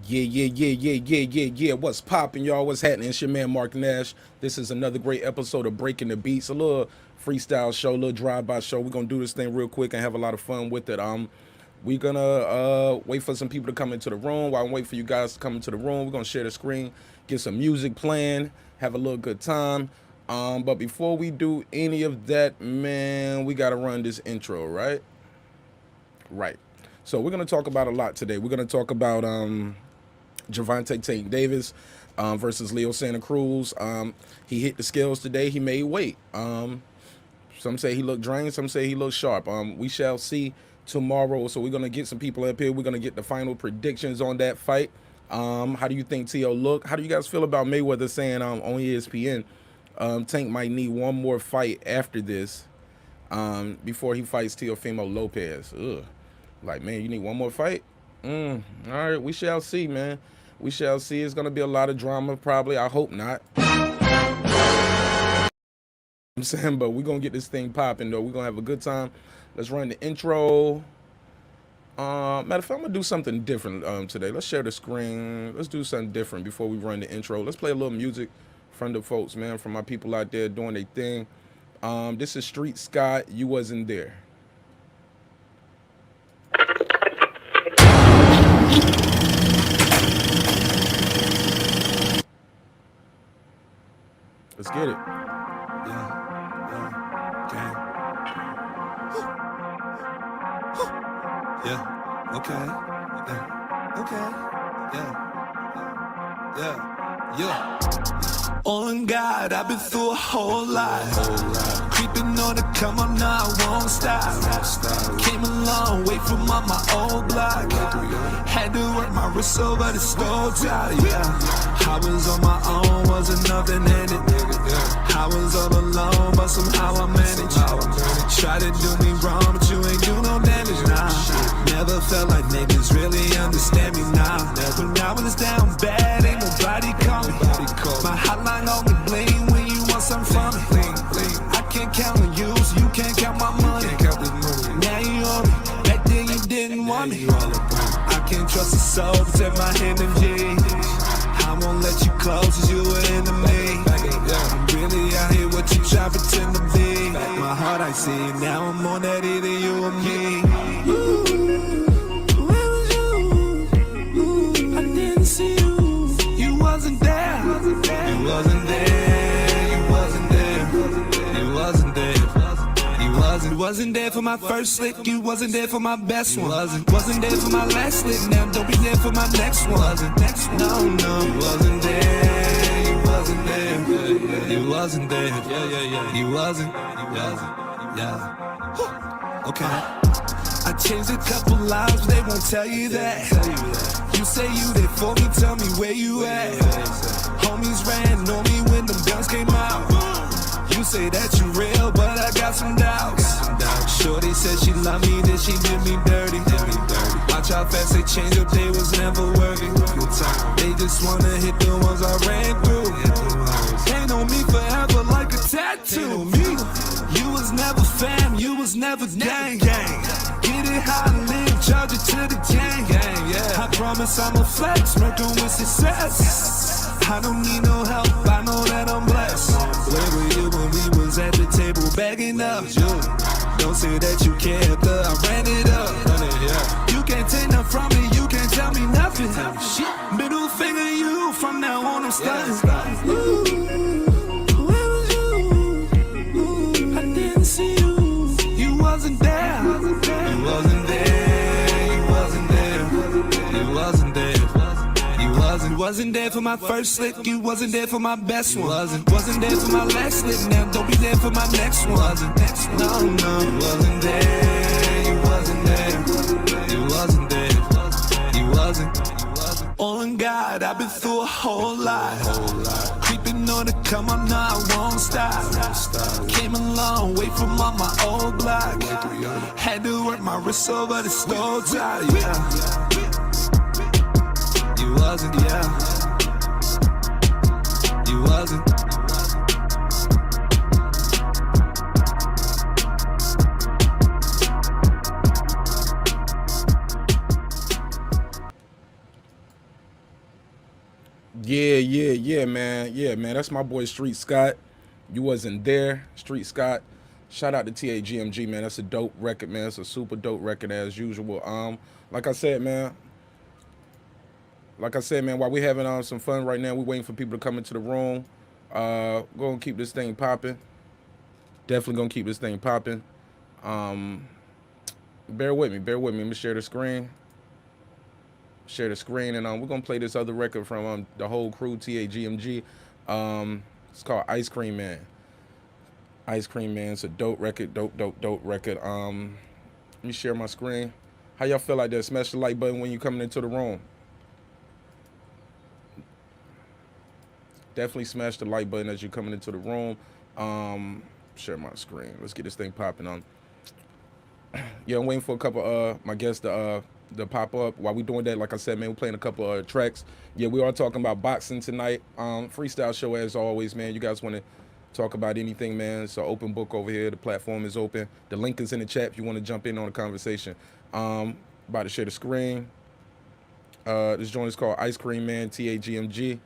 Yeah. What's poppin', y'all? What's happening? It's your man, MARQ NASH. This is another great episode of Breaking the Beats, a little freestyle show, a little drive-by show. We're going to do this thing real quick and have a lot of fun with it. We're going to wait for some people to come into the room. While I'm waiting for you guys to come into the room, we're going to share the screen, get some music playing, have a little good time. But before we do any of that, man, we got to run this intro, right? Right. So we're going to talk about a lot today. We're going to talk about Gervonta Tank Davis versus Leo Santa Cruz. He hit the scales today. He made weight. Some say he looked drained. Some say he looked sharp. We shall see tomorrow. So we're going to get some people up here. We're going to get the final predictions on that fight. How do you think T.O. looked? How do you guys feel about Mayweather saying on ESPN Tank might need one more fight after this before he fights Teofimo Lopez? Ugh. Like, man, you need one more fight? All right, we shall see, man. We shall see. It's going to be a lot of drama, probably. I hope not. I'm saying, but we're going to get this thing popping, though. We're going to have a good time. Let's run the intro. Matter of fact, I'm going to do something different today. Let's share the screen. Let's do something different before we run the intro. Let's play a little music from the folks, man, from my people out there doing their thing. This is Street Scott. You wasn't there. Let's get it. On God, I've been through a whole lot. Creeping on the come on now, I won't stop. Came a long way from on my old block. Had to work my wrist over the stove top. I was on my own, wasn't nothing in it. I was all alone, but somehow I managed. Try to do me wrong, but you ain't do no damage now. Never felt like niggas really understand me now. When I was down bad, ain't nobody call me. My hotline on me bling when you want something from me. I can't count on you, so you can't count my money. Now you owe me, back then you didn't want me. I can't trust a soul, protect my energy. I won't let you close, cause you were into me. I'm really out here what you try to pretend to be. My heart I see, now I'm on that either you or me. Where was you? I didn't see you. You wasn't there. You wasn't there. You wasn't there. You wasn't there. You wasn't there for my first slick. You wasn't there for my best one. Wasn't there for my last slick. Now don't be there for my next one. No. You wasn't there. You wasn't there. You wasn't there. You wasn't. Okay. I changed a couple lives, but they won't tell you that. You say you there for me, tell me where you at. Homies ran on me when them guns came out. You say that you real, but I got some doubts. Shorty said she love me, then she did me dirty. Watch how fast they change up, they was never working. They just wanna hit the ones I ran through. Ain't on me forever like a tattoo. You was never fam, you was never gang. Get it how I live, charge it to the gang. I promise I'ma flex, working with success. I don't need no help, I know that I'm blessed. Where were you when we was at the table bagging up? Don't say that you can't, I ran it up. You can't take nothing from me, you can't tell me nothing. Middle finger you, from now on I'm stunning. Where was you? I didn't see you. You wasn't there. You wasn't there. You wasn't there. You wasn't there. You wasn't there for my first slick, you wasn't there for my best one. Wasn't there for my last slick, now don't be there for my next one. No, you wasn't there, you wasn't there, you wasn't there, you wasn't. On God, I've been through a whole lot. Creeping on the come on now, I won't stop. Came a long way from on my old block. Had to work my wrist over the stove top, You wasn't, You wasn't. Yeah, man. Yeah, man. That's my boy Street Scott. You wasn't there, Street Scott. Shout out to TAGMG, man. That's a dope record, man. It's a super dope record as usual. Like I said, man. While we having some fun right now, we waiting for people to come into the room. Gonna keep this thing popping. Definitely gonna keep this thing popping. Bear with me. Let me share the screen. And we're gonna play this other record from the whole crew, TAGMG. It's called Ice Cream Man. Ice Cream Man. It's a dope record. Dope record. Let me share my screen. How y'all feel like that? Smash the like button when you coming into the room. Definitely smash the like button as you're coming into the room. Share my screen. Let's get this thing popping on. Yeah, I'm waiting for a couple my guests to pop up. While we doing that, like I said, man, we're playing a couple tracks. Yeah, we are talking about boxing tonight. Freestyle show as always, man. You guys want to talk about anything, man? It's an open book over here. The platform is open. The link is in the chat if you want to jump in on the conversation. About to share the screen. This joint is called Ice Cream Man, TAGMG.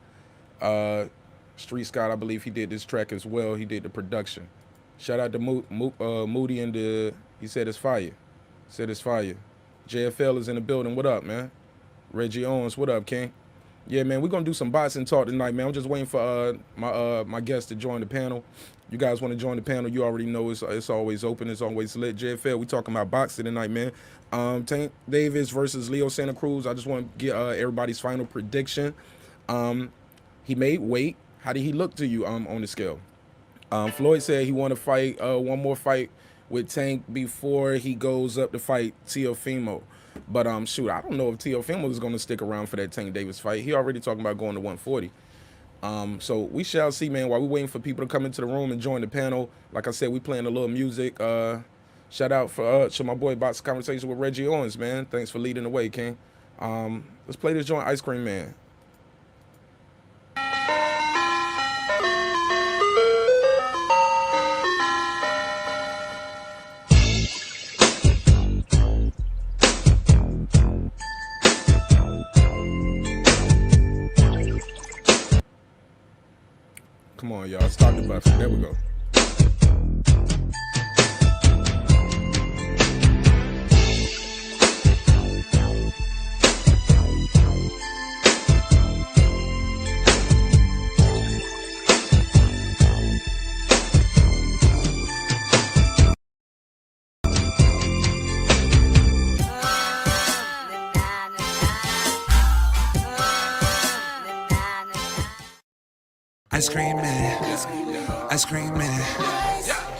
Street Scott, I believe he did this track as well. He did the production. Shout out to Moody and he said it's fire. JFL is in the building. What up, man? Reggie Owens, what up, King? Yeah, man, we're gonna do some boxing talk tonight, man. I'm just waiting for my guests to join the panel. You guys want to join the panel? You already know it's always open. It's always lit. JFL, we talking about boxing tonight, man. Tank Davis versus Leo Santa Cruz. I just want to get everybody's final prediction. He made weight. How did he look to you on the scale? Floyd said he want to fight one more fight with Tank before he goes up to fight Teofimo. But shoot, I don't know if Teofimo is going to stick around for that Tank Davis fight. He already talking about going to 140. So we shall see, man. While we're waiting for people to come into the room and join the panel, like I said, we playing a little music. Shout out to my boy Box Conversation with Reggie Owens, man. Thanks for leading the way, King. Let's play this joint, Ice Cream Man. Come on, y'all. Start the buffer. There we go. Ice cream man, ice cream man.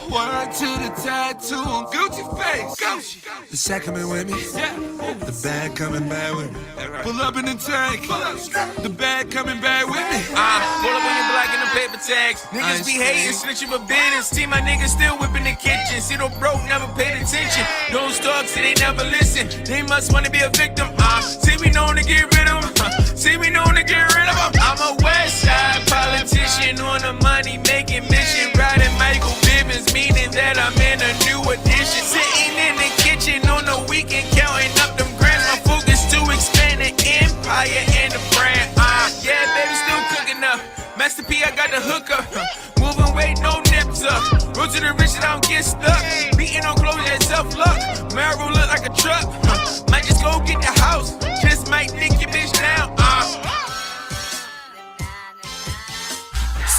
Word to the tattoo on Gucci face. The sack coming with me, the bag coming back with me. Pull up in the tank, the bag coming back with me. Pull up on your block in the paper tags. Niggas be hating, snitching for business. See my niggas still whipping the kitchen. See the broke, never paid attention. Those dogs, see they never listen. They must wanna be a victim. See me known to get rid of them. See me known to get rid of them. I'm a West Side politician on a money making mission. Riding Michael Bivins, meaning that I'm in a new edition. Sitting in the kitchen on the weekend, counting up them grams. My focus to expand the empire and the brand. Yeah, baby, still cooking up. Master P, I got the hookup. Moving weight, no nips up. Road to the rich, I don't get stuck. Beating on clothes, that self luck. Marrow look like a truck. Might just go get the house. Just might nick your bitch down.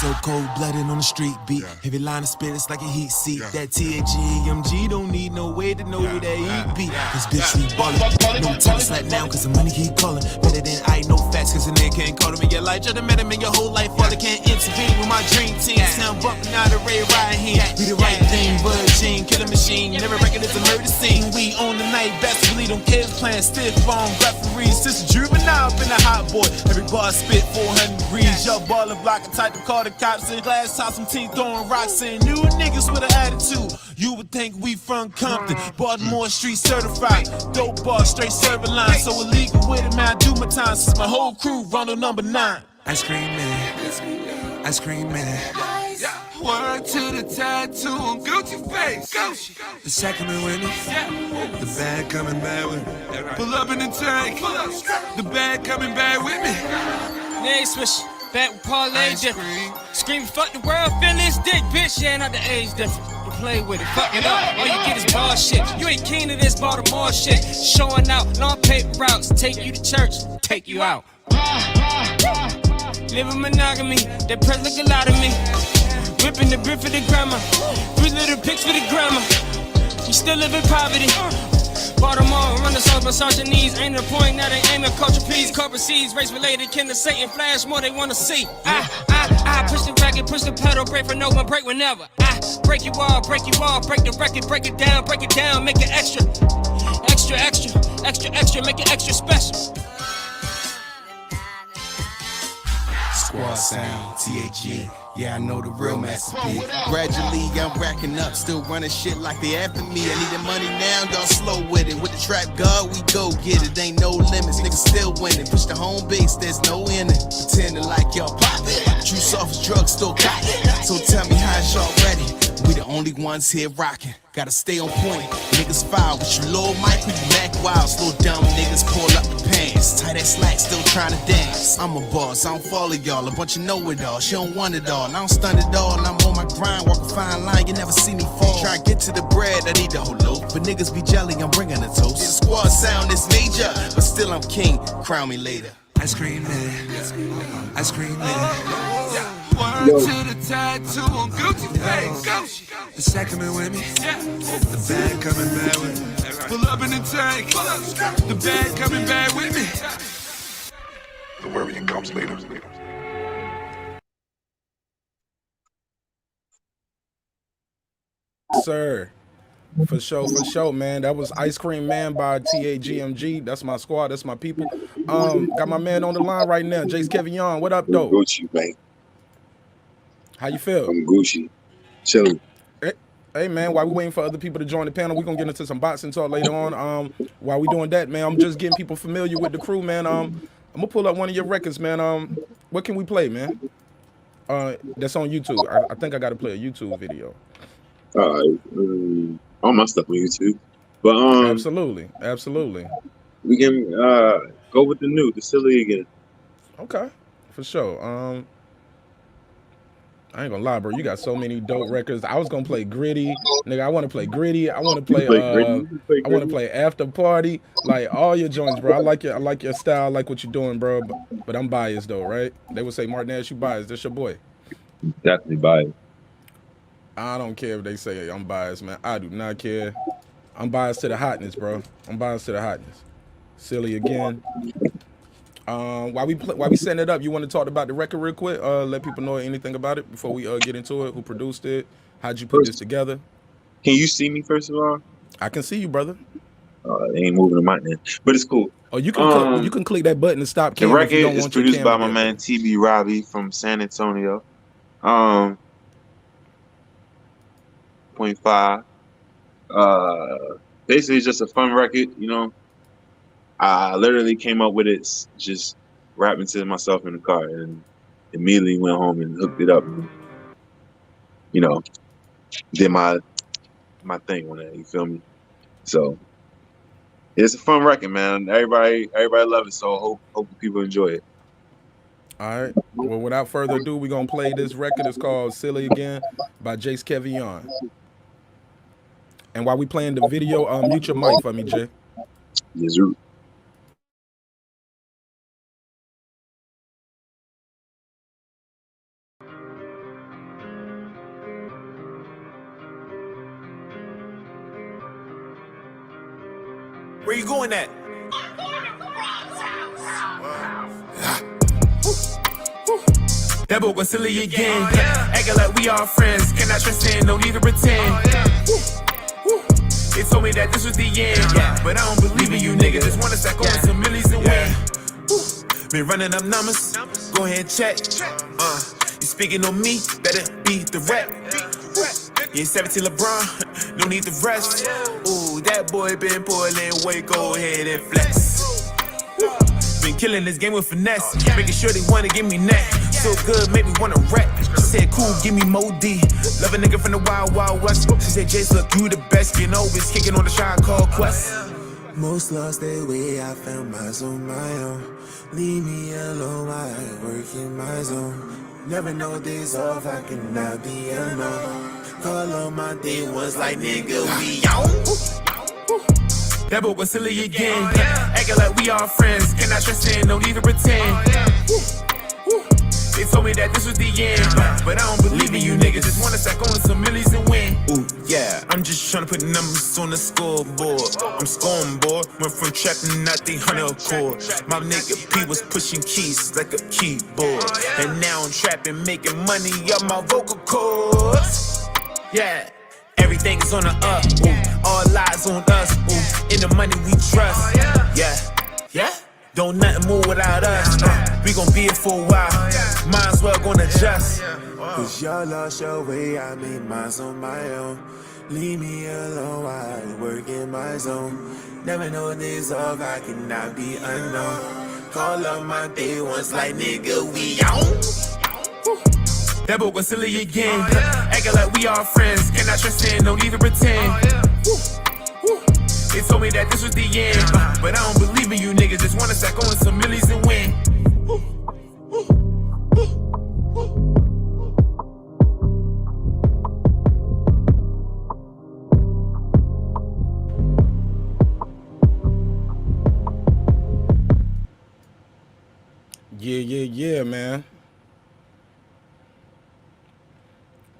So cold-blooded on the street beat. Heavy line of spit, it's like a heat seat. That TAGMG don't need no way to know who that he be. This bitch we ballin'. No time to slack down, cause the money keep callin'. Better than I, no facts, cause a nigga can't call him in your life. Just met him in your whole life, father can't intervene with my dream team. Sound bumpin' out of Ray Ryan. Be the right thing, Virgin, killer machine. Never record is a murder scene. We on the night, best believe them kids playing stiff on referees. Sister juvenile, been a hot boy. Every bar spit 400 degrees. Yo, ballin' block, type to call the cops in glass top, some teeth throwing rocks in. New niggas with an attitude. You would think we from Compton, Baltimore Street certified. Dope bar, straight serving line. So illegal with it, man. I do my time since my whole crew rondo number 9. Ice cream man, ice cream man. Word to the tattoo on Gucci face. The sack coming with me, the bag coming back with me. Pull up in the tank, the bag coming back with me. Name switch. back with parlay different. Scream, fuck the world, feel this dick, bitch. Yeah, not the age different. You play with it, fuck it up. All you get is bullshit. You ain't keen to this Baltimore shit. Showing out long paper routes. Take you to church, take you out. Live in monogamy, that press look a lot of me. Whipping the brick for the grandma. 3 little pics for the grandma. We still live in poverty. Baltimore, run the songs, massage your knees. Ain't the point, now they aim at culture, please. Corporate seeds, race related, kin to Satan. Flash more, they wanna see. I push the racket, push the pedal, break for no one, break whenever. I break you all, break the record, break it down, make it extra. Extra, make it extra special. Squad sound, THG. Yeah, I know the real Master P. Gradually, I'm racking up, still running shit like they after me. I need the money now, y'all slow with it. With the trap god, we go get it. Ain't no limits, niggas still winning. Push the home base, there's no ending. Pretending like y'all pop it. Juice off his drugs, still got it. So tell me how's y'all ready? We the only ones here rocking. Gotta stay on point. Niggas foul with you, Lil Mike, when you back wild. Slow down, niggas pull up the pants. Tight ass slack, still trying to dance. I'm a boss, I don't follow y'all. A bunch of know-it-all, she don't want it all. I don't stun it all, and I'm on my grind. Walk a fine line, you never see me fall. Try and get to the bread, I need the whole loaf. But niggas be jelly, I'm bringing a toast. The squad sound is major, but still I'm king. Crown me later. Ice cream man, ice cream man. Word to the tattoo on Gucci face. The sack coming with me, the bag coming back with me. Pull up in the tank, the bag coming back with me. The worrying comes later. Sir, for sure, man. That was Ice Cream Man by TAGMG. That's my squad. That's my people. Got my man on the line right now, Jace Kevion. What up, though? Gucci, man. How you feel? I'm Gucci. Chilling. Hey, man, while we waiting for other people to join the panel, we're going to get into some boxing talk later on. While we doing that, man, I'm just getting people familiar with the crew, man. I'm going to pull up one of your records, man. What can we play, man? That's on YouTube. I think I got to play a YouTube video. All right. All my stuff on YouTube. But Absolutely. We can go with the silly again. Okay, for sure. I ain't gonna lie, bro. You got so many dope records. I was gonna play Gritty, nigga. I want to play Gritty. I want to play. I want to play After Party. Like all your joints, bro. I like your style. I like what you're doing, bro. But I'm biased though, right? They would say Mark Nash, you biased. That's your boy. Definitely biased. I don't care if they say I'm biased, man. I do not care. I'm biased to the hotness, bro. I'm biased to the hotness. Silly again. While we setting it up, you want to talk about the record real quick? Let people know anything about it before we get into it. Who produced it? How'd you put this together? Can you see me first of all? I can see you, brother. They ain't moving the mic now, but it's cool. Oh, you can click that button to stop. The record is produced by my man TB Robbie from San Antonio. 0.5. Basically just a fun record, you know. I literally came up with it just rapping to myself in the car and immediately went home and hooked it up and, you know, did my thing on that, you feel me? So it's a fun record, man. Everybody love it, so hope people enjoy it. All right. Well, without further ado, we're gonna play this record. It's called Silly Again by Jace Kevion. And while we playing the video, mute your mic for me, Jay. Yes, sir. Where you going at? That boy was silly again. Acting like we all friends. Cannot trust in, no need to pretend. They told me that this was the end. But I don't believe in you, nigga. Just wanna stack over some millies and win. Been running up numbers. Go ahead and check. You speaking on me, better be the rep. You ain't 17 LeBron, no need to rest. Ooh, that boy been pulling weight, go ahead and flex. Been killing this game with finesse, making sure they wanna give me neck. So good, make me wanna rap. She said, cool, give me more D. Love a nigga from the Wild Wild West. She said, Jace, look, you the best. You know, it's kicking on the shine called Quest. Most lost their way, I found my zone, my own. Leave me alone while I work in my zone. Never know days off, I cannot be alone. Call on my day ones like nigga, we on. That boy was silly again. Acting like we all friends. Cannot trust in, don't even pretend. They told me that this was the end, but I don't believe in you niggas. Just wanna stack on some millies and win. Ooh, yeah, I'm just tryna put numbers on the scoreboard. I'm scoring, boy. Went from trapping out the 100 chord. My nigga P was pushing keys like a keyboard. And now I'm trapping, making money up my vocal cords. Yeah, everything is on the up. Ooh, all lies on us. Ooh, in the money we trust. Yeah, yeah. Don't nothing move without us. We gon' be here for a while. Might as well gonna adjust. Cause y'all lost your way, I made mine on my own. Leave me alone while I work in my zone. Never know days off, I cannot be unknown. Call up my day ones like nigga, we on. That boy was silly again. Acting like we all friends. Cannot trust in, don't even pretend. They told me that this was the end, but I don't believe in you niggas. Just wanna stack on some millies and win. Yeah, man.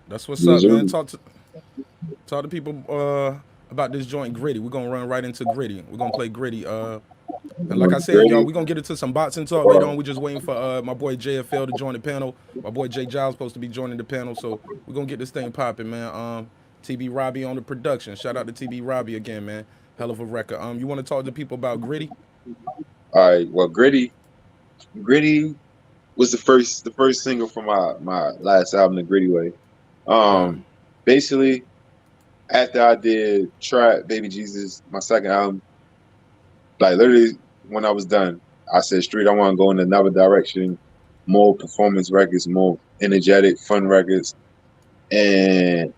That's what's up, man. Talk to people about this joint Gritty. We're gonna run right into Gritty. We're gonna play Gritty. And like I said, y'all, we're gonna get into some boxing talk later on. We're just waiting for my boy JFL to join the panel. My boy Jay Giles supposed to be joining the panel, so we're gonna get this thing popping, man. TB Robbie on the production. Shout out to TB Robbie again, man. Hell of a record. You want to talk to people about Gritty? All right. Well, Gritty was the first single from my last album, The Gritty Way. Basically, after I did Trap, Baby Jesus, my second album, like literally when I was done, I said, Street, I want to go in another direction, more performance records, more energetic, fun records. And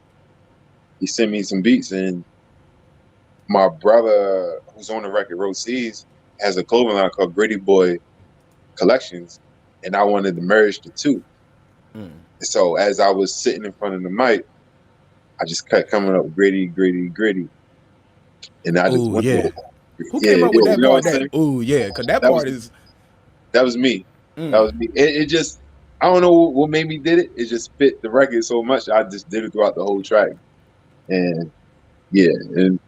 he sent me some beats, and my brother, who's on the record, Road Seas, has a clothing line called Gritty Boy Collections, and I wanted to merge the two. So as I was sitting in front of the mic, I just kept coming up Gritty, and I just went through it. Who came up with that part? Ooh, yeah, because that part is... That was me. That was me. It just, I don't know what made me did it. It just fit the record so much. I just did it throughout the whole track. And yeah, and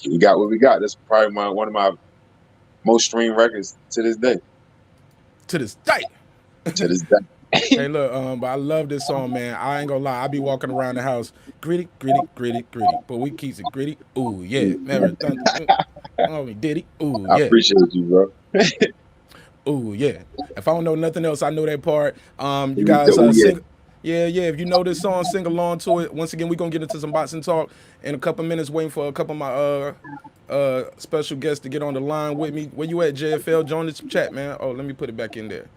we got what we got. That's probably one of my most streamed records to this day. To this day. To this day. Hey, look, but I love this song, man. I ain't gonna lie. I be walking around the house, gritty. But we keeps it gritty. Ooh, yeah. Never done. Oh, we did it. Ooh, yeah. I appreciate you, bro. Ooh, yeah. If I don't know nothing else, I know that part. You guys sing. Yeah. If you know this song, sing along to it. Once again, we're gonna get into some boxing talk in a couple minutes, waiting for a couple of my special guests to get on the line with me. Where you at, JFL? Join this chat, man. Oh, let me put it back in there.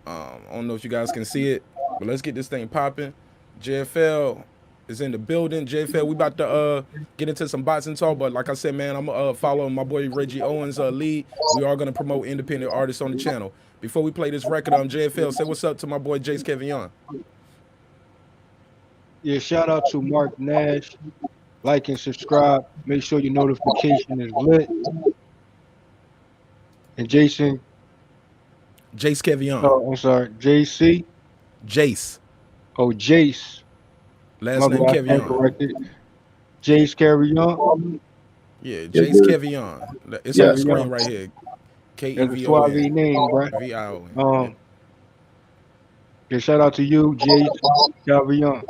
I don't know if you guys can see it, but let's get this thing popping. JFL is in the building. JFL, we about to get into some boxing talk, but like I said, man, I'm following my boy Reggie Owens' lead. We are gonna promote independent artists on the channel. Before we play this record, JFL, say what's up to my boy Jace Kevion. Yeah, shout out to MARQ NASH. Like and subscribe. Make sure your notification is lit. And Jason. Jace Kevion. Oh, I'm sorry. JC. Jace. Oh, Jace. Last name Kevion. Corrected. Jace Kevion. Yeah, Jace Kevion. It's on the screen right here. K-E-V-O-N. That's a Suave name, bro. V-I-O-N. Yeah, shout out to you, Jace Kevion.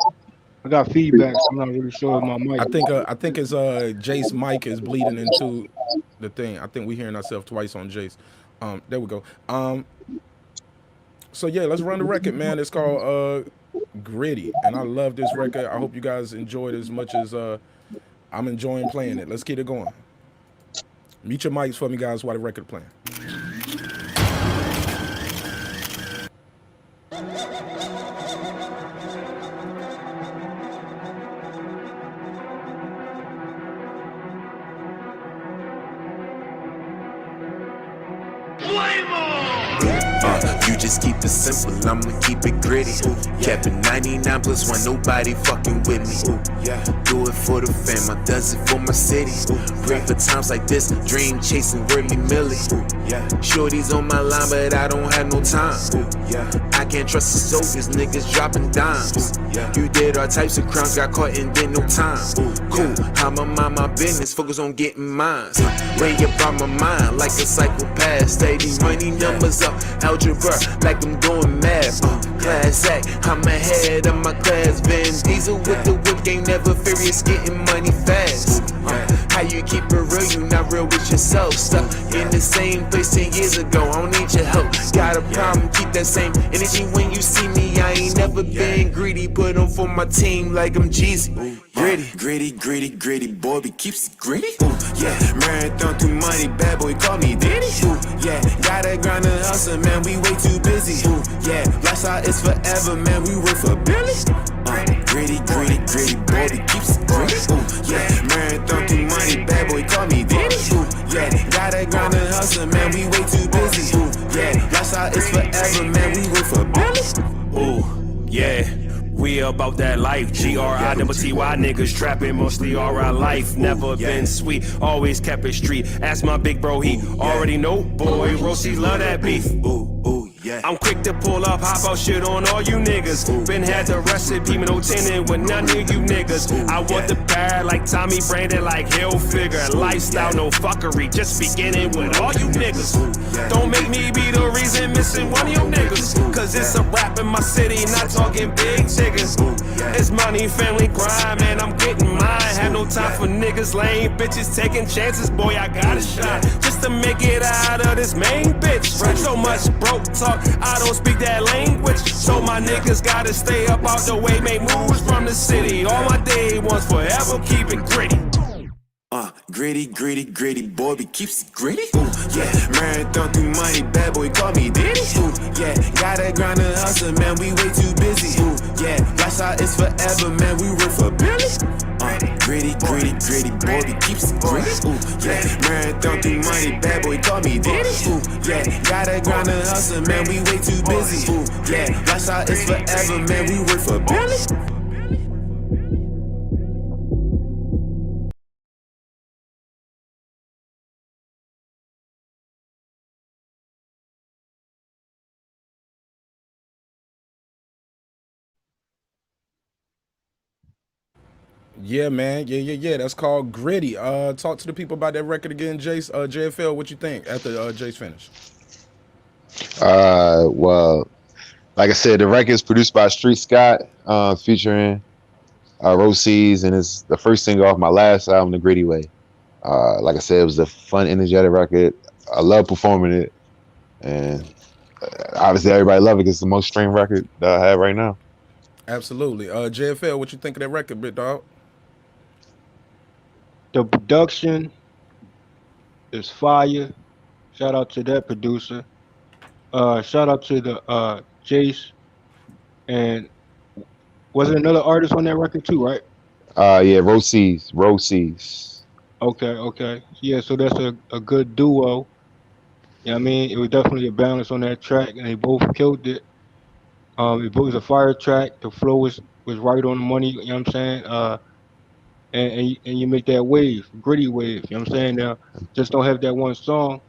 I got feedback, so I'm not really sure of my mic. I think it's Jace mic is bleeding into the thing. I think we're hearing ourselves twice on Jace. There we go. So yeah, let's run the record, man. It's called Gritty, and I love this record. I hope you guys enjoyed it as much as I'm enjoying playing it. Let's get it going. Mute your mics for me, guys, while the record playing. You just keep it simple, I'ma keep it gritty. Kept it 99 plus one, nobody fucking with me. Do it for the fam, I does it for my city. Pray for times like this, dream chasing worldly millie. Shorty's on my line, but I don't have no time. I can't trust the soldiers, niggas dropping dimes. You did all types of crimes, got caught and did no time. Cool, I'ma mind my business, focus on getting mine. Way up on my mind, like a psychopath. Steady money numbers up, algebra, like I'm doing math. Class act, I'm ahead of my class. Van Diesel with the whip game, never furious, getting money fast. How you keep it real, you not real with yourself. Stuck in the same place 10 years ago, I don't need your help. Got a problem, keep that same energy when you see me. I ain't never been greedy, put on for my team like I'm Jeezy. Gritty, boy, he keeps it gritty. Marathon through money, bad boy, call me Diddy. Gotta grind and hustle, man, we way too busy. Lifestyle is forever, man, we work for Billy. Gritty, boy, he keeps it gritty. Marathon through money, bad boy, call me Diddy. Gotta grind and hustle, man, we way too busy. Lifestyle is forever, man, we work for Billy. We about that life, G-R-I, never T-Y niggas trapping, mostly all-right life. Never been sweet, always kept it street. Ask my big bro, he already know, boy, Rosie love that beef. I'm quick to pull up, hop out shit on all you niggas. Been had the recipe, no tenant with none of you niggas. I want the bag like Tommy Brandon, like Hill Figure. Lifestyle, no fuckery, just beginning with all you niggas. Don't make me be the reason missing one of you niggas. Cause it's a rap in my city, not talking big chickens. It's money, family, grind, man, I'm getting mine. Have no time for niggas, lame bitches taking chances. Boy, I got a shot just to make it out of this main bitch. So much broke talk, I don't speak that language. So my niggas gotta stay up out the way, make moves from the city. All my day ones forever keep it gritty. Gritty, boy, he keeps it gritty. Marathon through money, bad boy, call me Diddy. Gotta grind and hustle, man, we way too busy. Lifestyle is forever, man, we work for Billy. Gritty, boy, he keeps it gritty. Marathon through money, bad boy, call me Diddy. Gotta grind and hustle, man, we way too busy. Lifestyle is forever, man, we work for Billy. Yeah, man. Yeah. That's called Gritty. Talk to the people about that record again, Jace. JFL, what you think after Jace finish? Well, like I said, the record is produced by Street Scott, featuring Rosees, and it's the first single off my last album, The Gritty Way. Like I said, it was a fun, energetic record. I love performing it, and obviously everybody love it. It's the most streamed record that I have right now. Absolutely. JFL, what you think of that record, big dog? The production is fire. Shout out to that producer. Shout out to the Jace. And was there another artist on that record too, right? Yeah, Rosees. Okay. Yeah, so that's a good duo. Yeah, I mean, it was definitely a balance on that track, and they both killed it. It was a fire track. The flow was right on the money. You know what I'm saying? And you make that wave, gritty wave. You know what I'm saying? Now, just don't have that one song.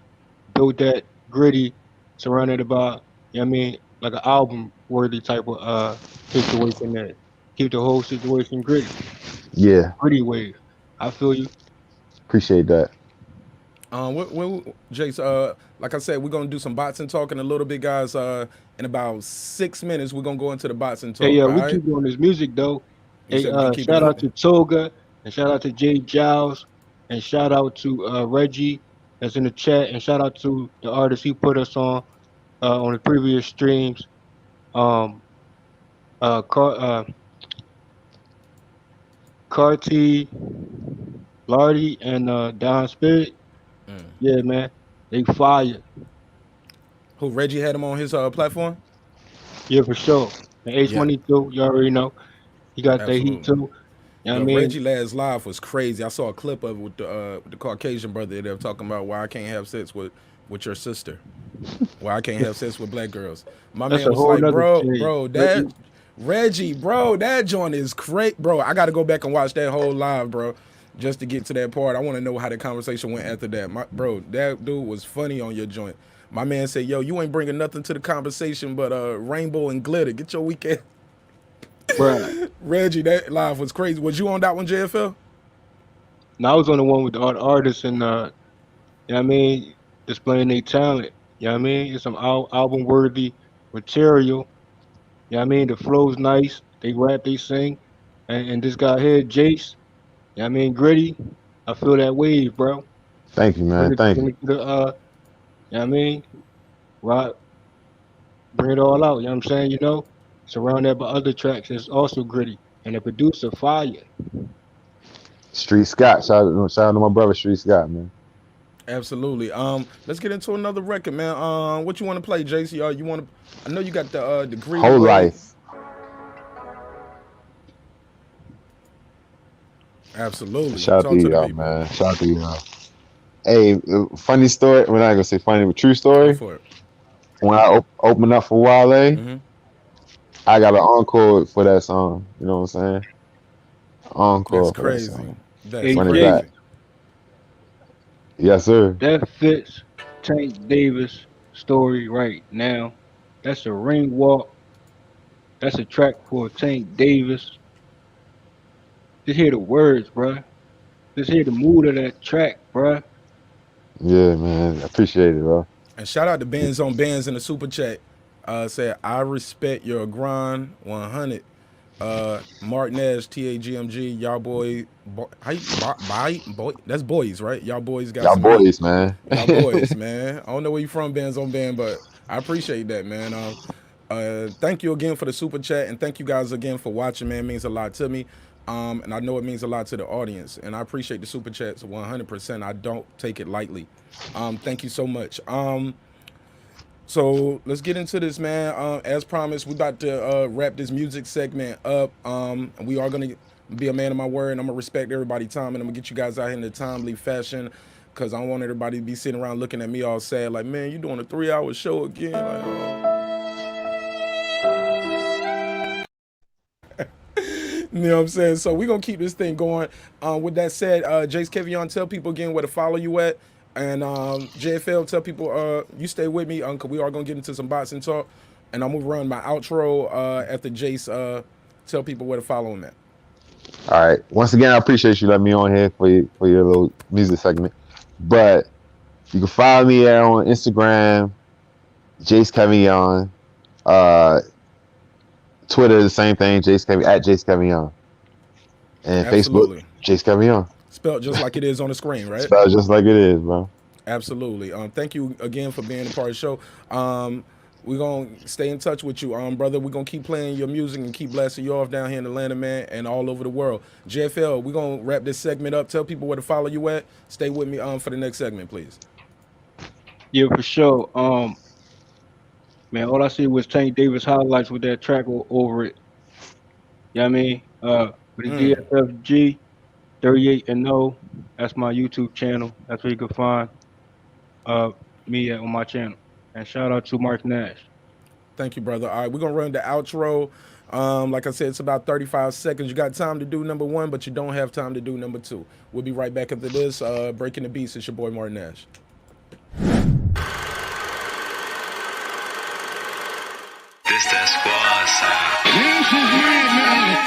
Build that gritty, surrounded about. You know what I mean? Like an album worthy type of situation that keep the whole situation gritty. Yeah. Gritty wave. I feel you. Appreciate that. Jace, like I said, we're gonna do some boxing talk in a little bit, guys. In about 6 minutes, we're gonna go into the boxing talk. Yeah, we right? keep doing this music though. You Hey, said we keep shout it out to Toga, and shout out to Jay Giles, and shout out to Reggie that's in the chat, and shout out to the artist he put us on the previous streams. Carti, Lardy, and Don Spirit. Yeah, man, they fire. Who Reggie had him on his platform? Yeah, for sure. And H Money too. You already know. He got that heat too. You know what I mean? Reggie last live was crazy. I saw a clip of it with the Caucasian brother. They're talking about why I can't have sex with with your sister. Well, I can't have sex with black girls. My That's man a was whole like, nother bro, thing. bro, that Reggie, bro, that joint is great, bro. I got to go back and watch that whole live, bro, just to get to that part. I want to know how the conversation went after that. Bro, that dude was funny on your joint. My man said, yo, you ain't bringing nothing to the conversation but rainbow and glitter. Get your weekend. Bruh. Reggie, that live was crazy. Was you on that one, JFL? Now I was on the one with the artists and you know what I mean, displaying their talent. You know what I mean? It's some album worthy material. You know what I mean? The flow's nice. They rap, they sing. And this guy here, Jace, you know what I mean, Gritty. I feel that wave, bro. Thank you, man. Thank you. You know what I mean? Right. Bring it all out, you know what I'm saying? You know? Surround that by other tracks that's also gritty. And the producer, fire. Street Scott. Shout out to my brother, Street Scott, man. Absolutely. Let's get into another record, man. What you want to play, JC? You want to? I know you got the degree. Whole Life. Absolutely. Shout out to y'all, man. Shout out to y'all. Hey, funny story. We're not gonna say funny, but true story. When I opened up for Wale, I got an encore for that song. You know what I'm saying? Encore. That's crazy. That's crazy. Yes, sir. That fits Tank Davis' story right now. That's a ring walk. That's a track for Tank Davis. Just hear the words, bruh. Just hear the mood of that track, bruh. Yeah, man. I appreciate it, bro. And shout out to Bands on Bands in the super chat. Said, I respect your grind 100. MARQ NASH, TAGMG, y'all boy, that's boys, right? Y'all boys got y'all boys, man. Y'all boys, man. I don't know where you from, Bands on Band, but I appreciate that, man. Thank you again for the super chat, and thank you guys again for watching, man. It means a lot to me. And I know it means a lot to the audience, and I appreciate the super chats 100%. I don't take it lightly. Thank you so much. So let's get into this, man. As promised, we about to wrap this music segment up. We are gonna be a man of my word, and I'm gonna respect everybody's time, and I'm gonna get you guys out here in a timely fashion, because I don't want everybody to be sitting around looking at me all sad, like, man, you doing a 3-hour show again? Like, you know what I'm saying? So we're gonna keep this thing going. With that said, Jace Kevion, tell people again where to follow you at. And JFL, tell people you stay with me, cause we are gonna get into some boxing talk, and I'm gonna run my outro after Jace tell people where to follow him at. All right. Once again, I appreciate you letting me on here for your little music segment. But you can follow me on Instagram, Jace Kevion. Twitter, the same thing, Jace Kevion, at Jace Kevion. And Absolutely. Facebook, Jace Kevion. Spelled just like it is on the screen, right? Spelled just like it is, bro. Absolutely. Thank you again for being a part of the show. We're going to stay in touch with you, brother. We're going to keep playing your music and keep blasting you off down here in Atlanta, man, and all over the world. JFL, we're going to wrap this segment up. Tell people where to follow you at. Stay with me for the next segment, please. Yeah, for sure. Man, all I see was Tank Davis highlights with that track over it. You know what I mean? With the DFFG 38 and 0, that's my YouTube channel. That's where you can find me on my channel. And shout out to MARQ NASH. Thank you, brother. All right, we're gonna run the outro. Like I said, it's about 35 seconds. You got time to do number 1, but you don't have time to do number 2. We'll be right back after this. Breaking the Beats. It's your boy MARQ NASH. This that squad sound. This is me, man.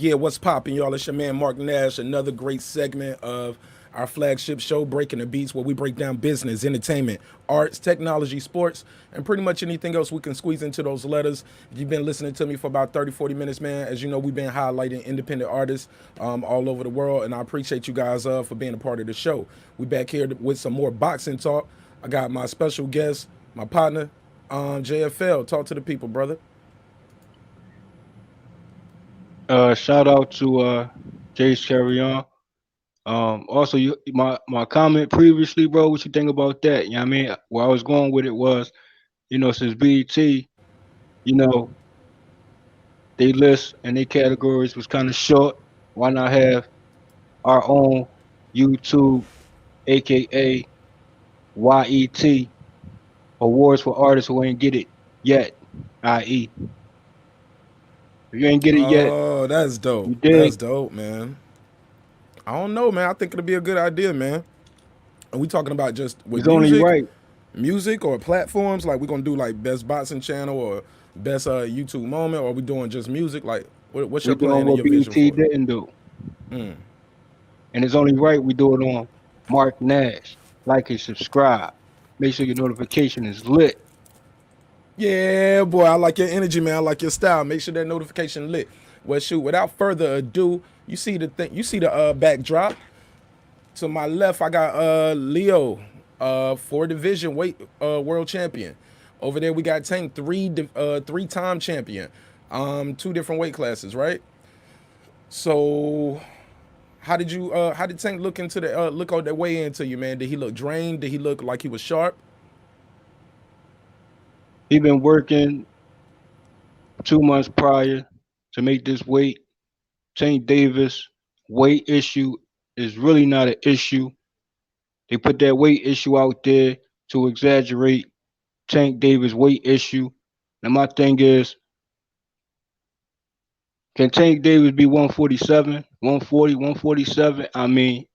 Yeah. What's poppin', y'all? It's your man MARQ NASH. Another great segment of our flagship show, Breaking the Beats, where we break down business, entertainment, arts, technology, sports, and pretty much anything else we can squeeze into those letters. If you've been listening to me for about 30, 40 minutes, man, as you know, we've been highlighting independent artists all over the world, and I appreciate you guys for being a part of the show. We back here with some more boxing talk. I got my special guest, my partner, JFL. Talk to the people, brother. Shout out to Jace Carry On. Also, my comment previously, bro. What you think about that? You know what I mean? Where I was going with it was, since BET, they list and they categories was kind of short. Why not have our own YouTube, aka YET, awards for artists who ain't get it yet, i.e. if you ain't get it yet, Oh, that's dope. you dig? That's dope, man. I don't know, man. I think it'll be a good idea, man. Are we talking about just with It's only right. music or platforms? Like, we're going to do, like, best boxing channel or best YouTube moment? Or are we doing just music? Like, what's We your plan doing and what your BET vision for it? didn't do. And it's only right we do it on MARQ NASH. Like and subscribe. Make sure your notification is lit. Yeah, boy, I like your energy, man. I like your style. Make sure that notification lit. Well, shoot, without further ado, you see the thing, you see the backdrop. To my left, I got Leo, 4-division weight world champion. Over there, we got Tank, three-time champion. 2 different weight classes, right? So, how did Tank look into the look on that way into you, man? Did he look drained? Did he look like he was sharp? He been working 2 months prior to make this weight. Tank Davis weight issue is really not an issue. They put that weight issue out there to exaggerate Tank Davis weight issue. Now my thing is, can Tank Davis be 147, 140, 147? I mean,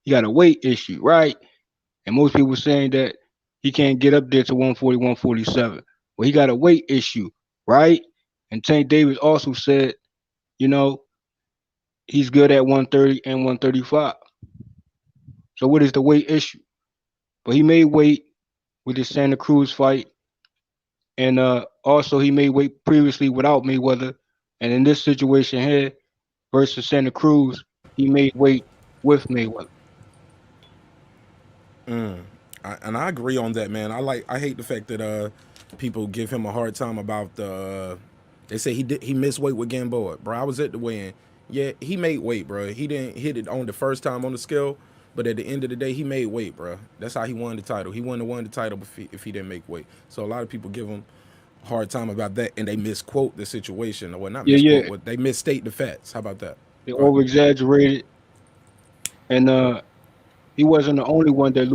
he got a weight issue, right? And most people saying that he can't get up there to 140, 147. Well, he got a weight issue, right? And Tank Davis also said, he's good at 130 and 135. So what is the weight issue? But he made weight with his Santa Cruz fight. And also he made weight previously without Mayweather. And in this situation here versus Santa Cruz, he made weight with Mayweather. And I agree on that, man. I hate the fact that people give him a hard time about the. They say he missed weight with Gamboa, bro. I was at the weigh-in. Yeah, he made weight, bro. He didn't hit it on the first time on the scale, but at the end of the day, he made weight, bro. That's how he won the title. He wouldn't have won the title if he didn't make weight. So a lot of people give him a hard time about that, and they misquote the situation, or not misquote, but they misstate the facts. How about that? They over-exaggerated, and he wasn't the only one that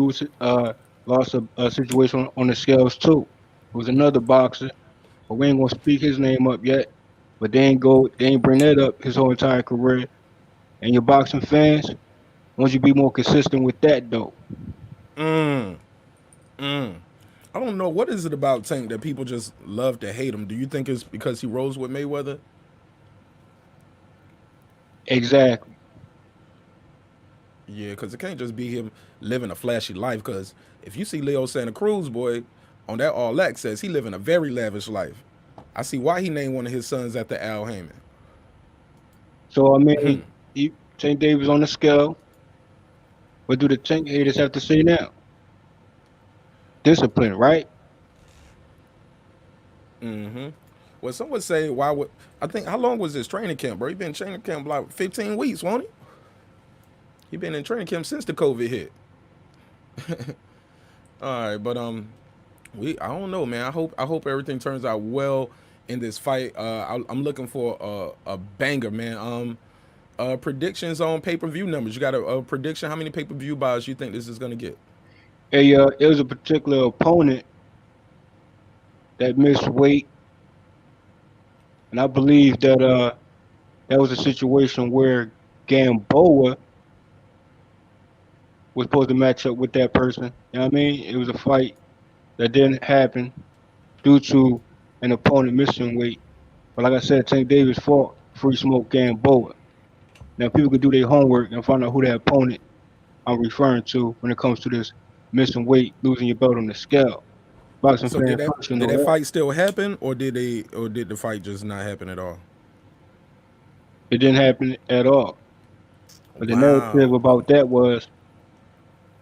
lost a situation on the scales too. It was another boxer, but we ain't gonna speak his name up yet. But they ain't bring that up his whole entire career. And your boxing fans, won't you be more consistent with that though? I don't know, what is it about Tank that people just love to hate him? Do you think it's because he rose with Mayweather? Exactly. Yeah, because it can't just be him living a flashy life. Because if you see Leo Santa Cruz, boy, on that All Access, he living a very lavish life. I see why he named one of his sons after Al Heyman. So I mean, Tank Davis on the scale. What do the Tank haters have to say now? Discipline, right? Well, some would say, how long was his training camp, bro? He been in training camp like 15 weeks, won't he? He been in training camp since the COVID hit. All right, but I don't know, man. I hope everything turns out well in this fight. I'm looking for a banger, man. Predictions on pay-per-view numbers. You got a prediction? How many pay-per-view buys you think this is gonna get? It was a particular opponent that missed weight, and I believe that that was a situation where Gamboa was supposed to match up with that person. You know what I mean? It was a fight that didn't happen due to an opponent missing weight. But like I said, Tank Davis fought Free Smoke Gamboa. Now people could do their homework and find out who that opponent I'm referring to when it comes to this missing weight, losing your belt on the scale. Boxing So fans first should did know that that. fight still happen, or did the fight just not happen at all? It didn't happen at all. But the narrative Wow. about that was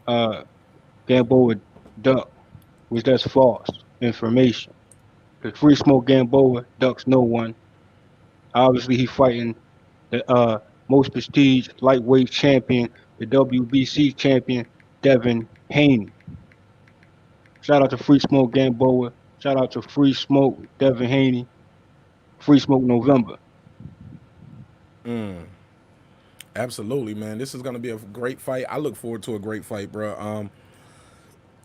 uh, Gamboa ducked, which that's false information. Because Free Smoke Gamboa ducks no one. Obviously, he fighting the most prestige lightweight champion, the WBC champion, Devin Haney. Shout out to Free Smoke Gamboa. Shout out to Free Smoke Devin Haney. Free Smoke November. Absolutely, man. This is gonna be a great fight. I look forward to a great fight, bro.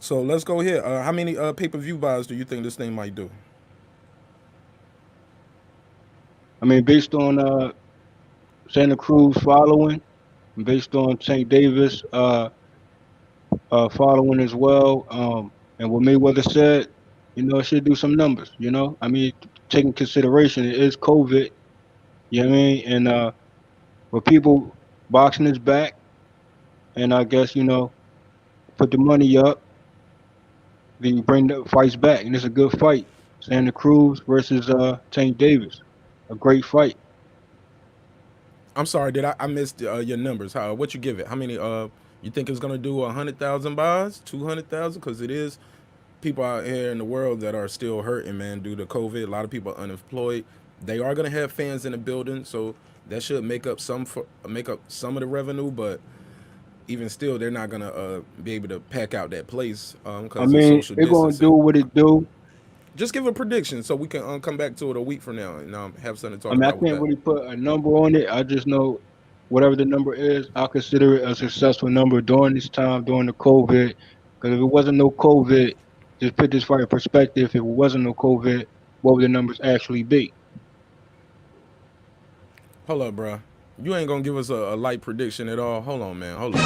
So let's go here. How many pay-per-view buys do you think this thing might do? I mean, based on Santa Cruz following, based on St. Davis following as well, and what Mayweather said, it should do some numbers. I mean, taking consideration it is COVID. You know what I mean? And for people, boxing is back, and I guess put the money up, then you bring the fights back, and it's a good fight. Santa Cruz versus Tank Davis, a great fight. I'm sorry, did I missed your numbers? What you give it? How many? You think it's gonna do 100,000 buys, 200,000? Because it is people out here in the world that are still hurting, man, due to COVID. A lot of people are unemployed. They are gonna have fans in the building, so that should make up some of the revenue. But even still, they're not gonna be able to pack out that place I because of mean, social they're gonna distancing. do what it do. Just give a prediction so we can come back to it a week from now and have something to I talk mean, I about with can't that. really put a number on it. I just know whatever the number is, I'll consider it a successful number during this time, during the COVID. Because if it wasn't no COVID, just put this fight in perspective. If it wasn't no COVID, what would the numbers actually be? Hold up, bro. You ain't gonna give us a light prediction at all. Hold on, man. Hold on.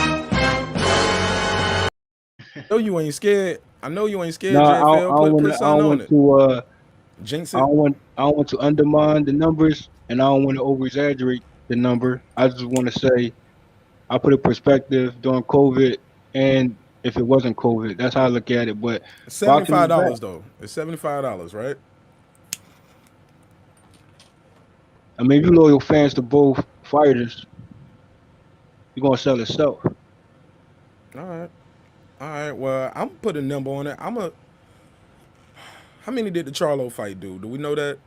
I know you ain't scared. I know you ain't No, scared, JFL. Put I something don't on want it. to Jinx I it. don't want to undermine the numbers, and I don't want to over exaggerate the number. I just want to say I put a perspective during COVID, and if it wasn't COVID, that's how I look at it. But boxing is back. $75 though. It's $75, right? I mean, if you loyal fans to both fighters, you're gonna sell itself. All right. All right. Well, I'm gonna put a number on it. How many did the Charlo fight do? Do we know that?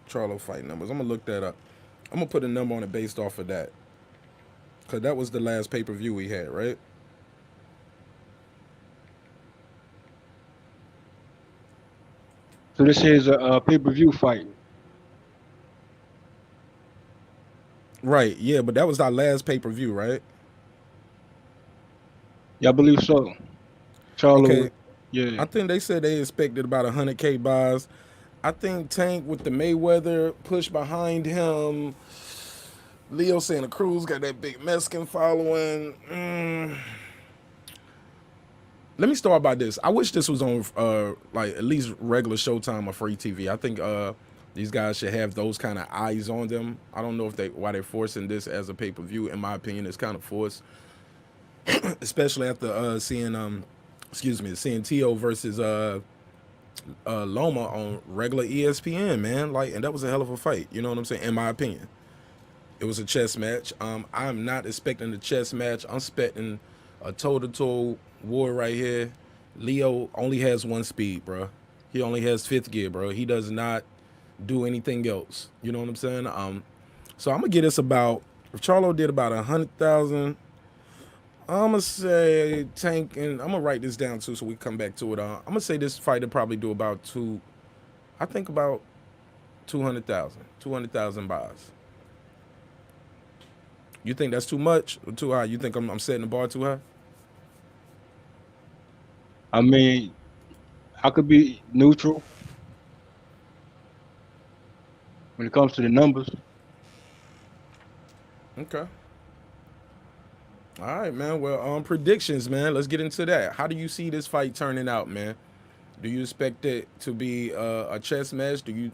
Charlo fight numbers. I'm gonna look that up. I'm gonna put a number on it based off of that. Cause that was the last pay-per-view we had, right? So this is a pay-per-view fight. Right, yeah, but that was our last pay-per-view, right? Yeah, I believe so. Charlo, Okay. yeah. I think they said they expected about 100K buys. I think Tank with the Mayweather push behind him. Leo Santa Cruz got that big Mexican following. Let me start by this. I wish this was on like at least regular Showtime or free TV. I think these guys should have those kind of eyes on them. I don't know if why they're forcing this as a pay-per-view. In my opinion, it's kind of forced. Especially after seeing T.O. versus Loma on regular ESPN, man. Like, and that was a hell of a fight. You know what I'm saying? In my opinion, it was a chess match. I'm not expecting a chess match. I'm expecting a toe-to-toe war right here. Leo only has one speed, bro. He only has fifth gear, bro. He does not do anything else. You know what I'm saying? So I'm gonna get us about. If Charlo did about 100,000. I'm gonna say Tank, and I'm gonna write this down too, so we come back to it. I'm gonna say this fighter probably do about about 200,000 buys. You think that's too much or too high? You think I'm setting the bar too high? I mean, I could be neutral when it comes to the numbers. Okay. All right, man. Well, predictions, man. Let's get into that. How do you see this fight turning out, man? Do you expect it to be a chess match? Do you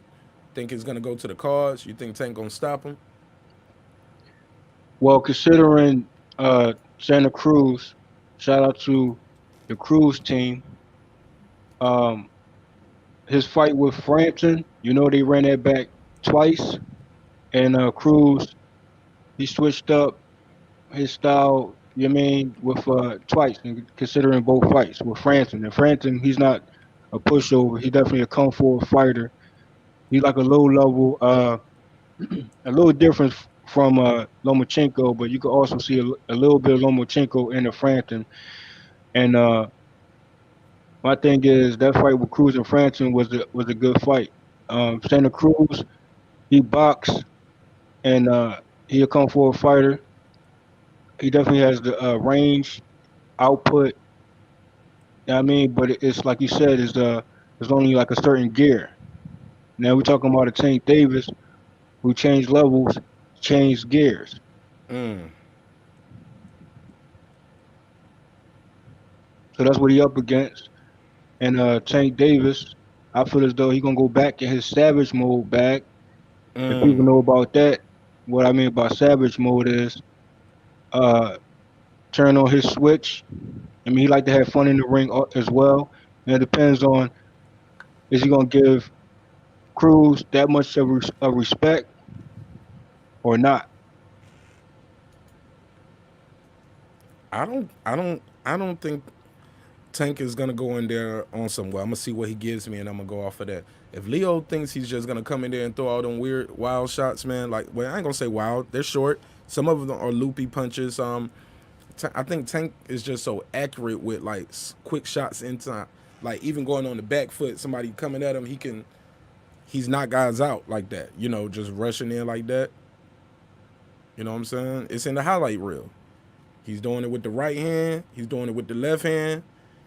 think it's gonna go to the cards? You think Tank gonna stop him? Well, considering Santa Cruz shout out to the Cruz team. Um, his fight with Frampton, you know, they ran that back twice, and Cruz, he switched up his style. You mean with twice, considering both fights with Frampton. And Frampton, he's not a pushover. He's definitely a kung fu fighter. He's like a low level, a little different from Lomachenko, but you could also see a little bit of Lomachenko in the Frampton. And my thing is that fight with Cruz and Frampton was a good fight. Santa Cruz, he boxed and he a kung fu fighter. He definitely has the range, output. You know what I mean, but it's like you said, it's only like a certain gear. Now we're talking about a Tank Davis who changed levels, changed gears. Mm. So that's what he up against. And Tank Davis, I feel as though he gonna go back in his savage mode back. If people know about that, what I mean by savage mode is uh turn on his switch. I mean he like to have fun in the ring as well. And it depends on is he gonna give Cruz that much of respect or not. I don't think Tank is gonna go in there on some. Well, I'm gonna see what he gives me, and I'm gonna go off of that. If Leo thinks he's just gonna come in there and throw all them weird, wild shots, man, like, well, I ain't gonna say wild. They're short. Some of them are loopy punches. I think Tank is just so accurate with like quick shots into, like even going on the back foot. Somebody coming at him, he's not guys out like that. You know, just rushing in like that. You know what I'm saying? It's in the highlight reel. He's doing it with the right hand. He's doing it with the left hand.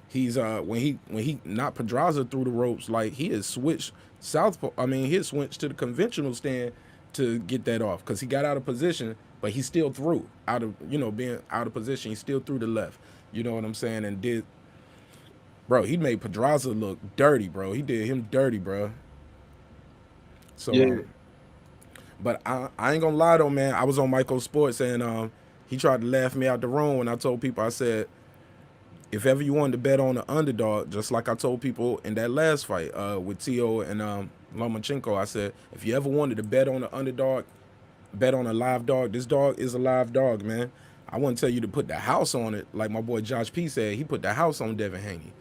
He's when he knocked Pedraza through the ropes, like he has switched southpaw. I mean, he has switched to the conventional stand to get that off because he got out of position, but he still threw out of being out of position. He still threw the left. You know what I'm saying? And he made Pedraza look dirty, bro. He did him dirty, bro. So, Yeah. But I ain't gonna lie though, man. I was on Michael Sports and he tried to laugh me out the room when I told people, I said, if ever you wanted to bet on the underdog, just like I told people in that last fight with T.O. and Lomachenko, I said, if you ever wanted to bet on the underdog, bet on a live dog. This dog is a live dog, man. I wouldn't tell you to put the house on it, like my boy Josh P said. He put the house on Devin Haney.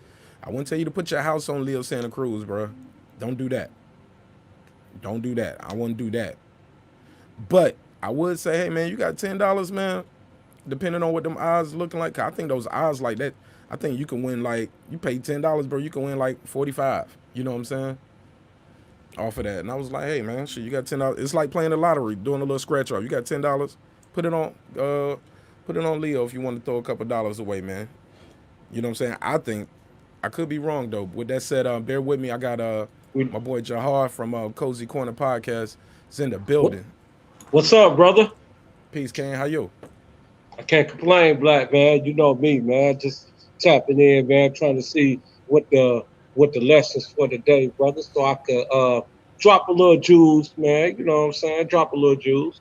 I wouldn't tell you to put your house on Leo Santa Cruz, bro. Don't do that. Don't do that. I wouldn't do that. But I would say, hey, man, you got $10, man, depending on what them odds looking like. I think those odds like that, I think you can win, like, you pay $10, bro, you can win like 45. You know what I'm saying? Off of that. And I was like, hey, man, shit, you got $10. It's like playing the lottery, doing a little scratch off. You got $10, put it on Leo if you want to throw a couple dollars away, man. You know what I'm saying? I think, I could be wrong, though. With that said, bear with me. I got my boy Jahar from Cozy Corner Podcast is in the building. What's up, brother? Peace, Kane. How you? I can't complain, Black man. You know me, man. Just tapping in, man, trying to see what the lessons for the day, brother, so I could drop a little jewels, man. You know what I'm saying? Drop a little jewels.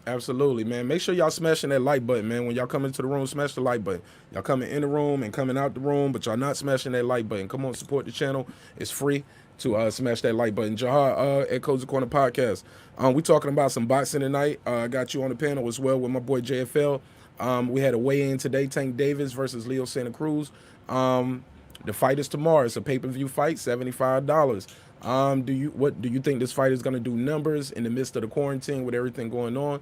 Absolutely, man. Make sure y'all smashing that like button, man. When y'all come into the room, smash the like button. Y'all coming in the room and coming out the room, but y'all not smashing that like button. Come on, support the channel. It's free to smash that like button. Jahar at Cozy Corner Podcast. We talking about some boxing tonight. I got you on the panel as well with my boy JFL. We had a weigh-in today, Tank Davis versus Leo Santa Cruz. The fight is tomorrow. It's a pay-per-view fight, $75. What do you think this fight is going to do numbers in the midst of the quarantine with everything going on?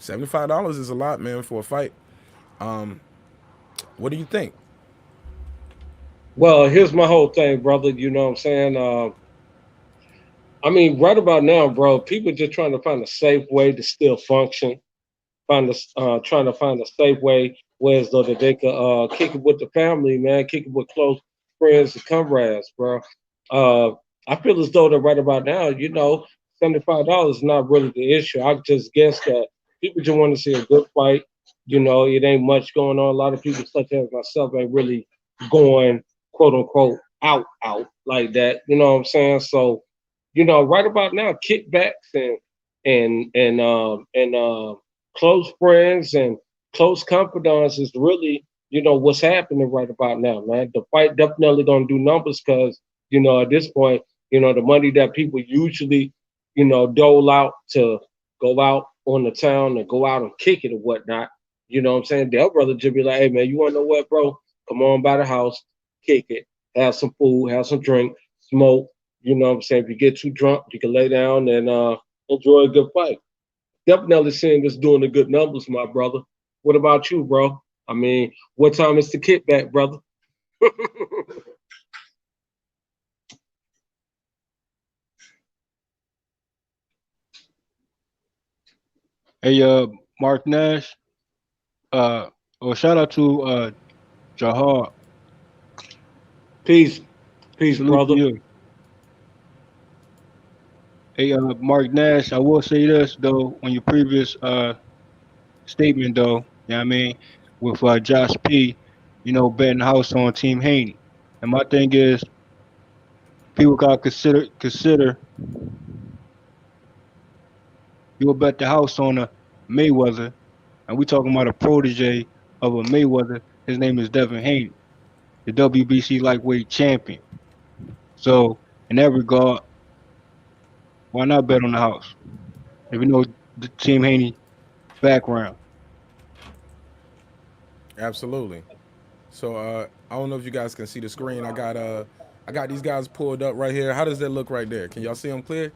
$75 is a lot, man, for a fight. What do you think? Well, here's my whole thing, brother. You know what I'm saying? I mean, right about now, bro, people just trying to find a safe way to still function. Trying to find a safe way where as though that they could kick it with the family, man, kick it with close friends and comrades, bro. I feel as though that right about now, you know, $75 is not really the issue. I just guess that people just want to see a good fight. You know, it ain't much going on. A lot of people, such as myself, ain't really going, quote unquote, out like that. You know what I'm saying? So, you know, right about now, kickbacks and close friends and close confidants is really what's happening right about now, man. The fight definitely gonna do numbers because, at this point, the money that people usually, dole out to go out on the town and go out and kick it or whatnot. You know what I'm saying? They'll rather just be like, hey man, you wanna know what, bro? Come on by the house, kick it, have some food, have some drink, smoke. You know what I'm saying? If you get too drunk, you can lay down and enjoy a good fight. Definitely seeing this doing the good numbers, my brother. What about you, bro? I mean, what time is the kickback, brother? Hey, Mark Nash. Well, shout out to Jahar. Peace, Salute brother. to you. Hey, Mark Nash. I will say this though, on your previous statement though, you know what I mean, with Josh P, betting house on Team Haney. And my thing is, people gotta consider you'll bet the house on a Mayweather, and we talking about a protege of a Mayweather. His name is Devin Haney, the WBC lightweight champion. So in that regard, why not bet on the house? If you know the Team Haney background. Absolutely. So I don't know if you guys can see the screen. I got these guys pulled up right here. How does that look right there? Can y'all see them clear?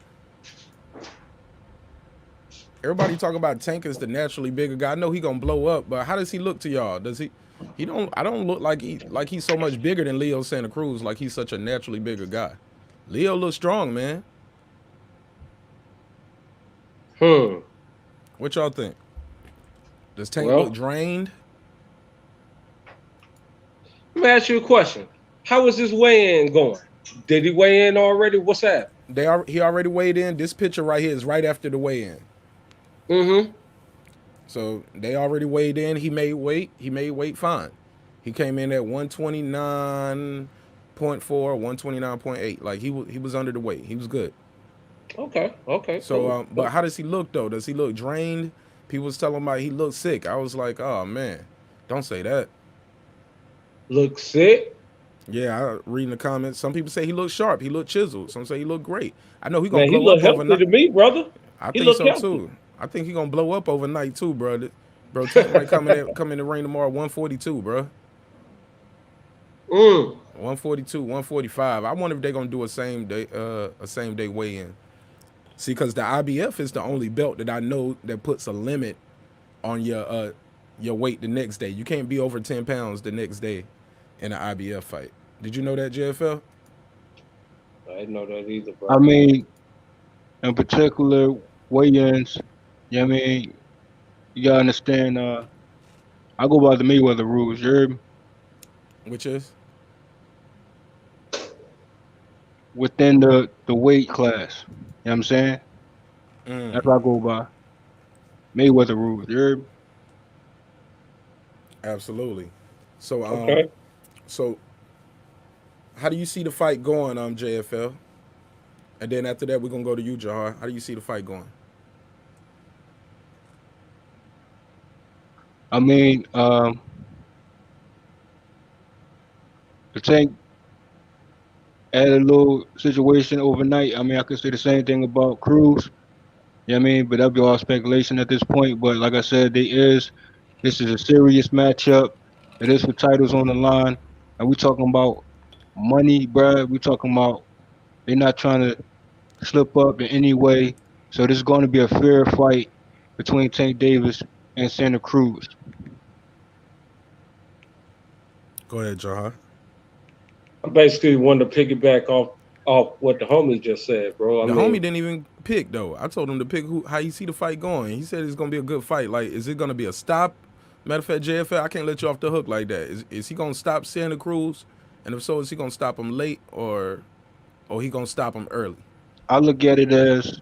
Everybody talking about Tank is the naturally bigger guy. I know he gonna blow up, but how does he look to y'all? Does he? He don't. I don't look like he's so much bigger than Leo Santa Cruz. Like he's such a naturally bigger guy. Leo looks strong, man. What y'all think? Does Tank look drained? Let me ask you a question. How is this weigh-in going? Did he weigh in already? What's that? He already weighed in. This picture right here is right after the weigh-in. Mm-hmm. So they already weighed in. He made weight. He made weight fine. He came in at 129.4, 129.8. Like he was under the weight. He was good. Okay. So, cool. But how does he look though? Does he look drained? People was telling me he looked sick. I was like, oh man, don't say that. Look sick? Yeah, I reading the comments. Some people say he looked sharp. He looked chiseled. Some say he looked great. I know he gonna blow up overnight. To me, brother. I think so too. I think he gonna blow up overnight too, bro. Bro, Tank might come in the ring tomorrow 142, bro. 142, 145. I wonder if they're gonna do a same day weigh-in. See, because the IBF is the only belt that I know that puts a limit on your weight the next day. You can't be over 10 pounds the next day in an IBF fight. Did you know that, JFL? I didn't know that either, bro. I mean, in particular, weigh-ins, I mean, you gotta understand, I go by the Mayweather rules, you heard me? Which is? Within the weight class. You know what I'm saying? That's what I go by. Mayweather rules, you heard me? Absolutely. So okay. So how do you see the fight going, JFL? And then after that we're gonna go to you, Jahar. How do you see the fight going? I mean, the Tank had a little situation overnight. I mean, I could say the same thing about Cruz. You know what I mean? But that'd be all speculation at this point. But like I said, this is a serious matchup. It is for titles on the line. And we talking about money, bruh. We talking about they're not trying to slip up in any way. So this is going to be a fair fight between Tank Davis and Santa Cruz. Go ahead, Jahar. I basically wanted to piggyback off what the homie just said, bro. The homie didn't even pick though. I told him to pick how you see the fight going. He said it's gonna be a good fight. Like, is it gonna be a stop? Matter of fact, JFL, I can't let you off the hook like that. Is he gonna stop Santa Cruz? And if so, is he gonna stop him late or he gonna stop him early? I look at it as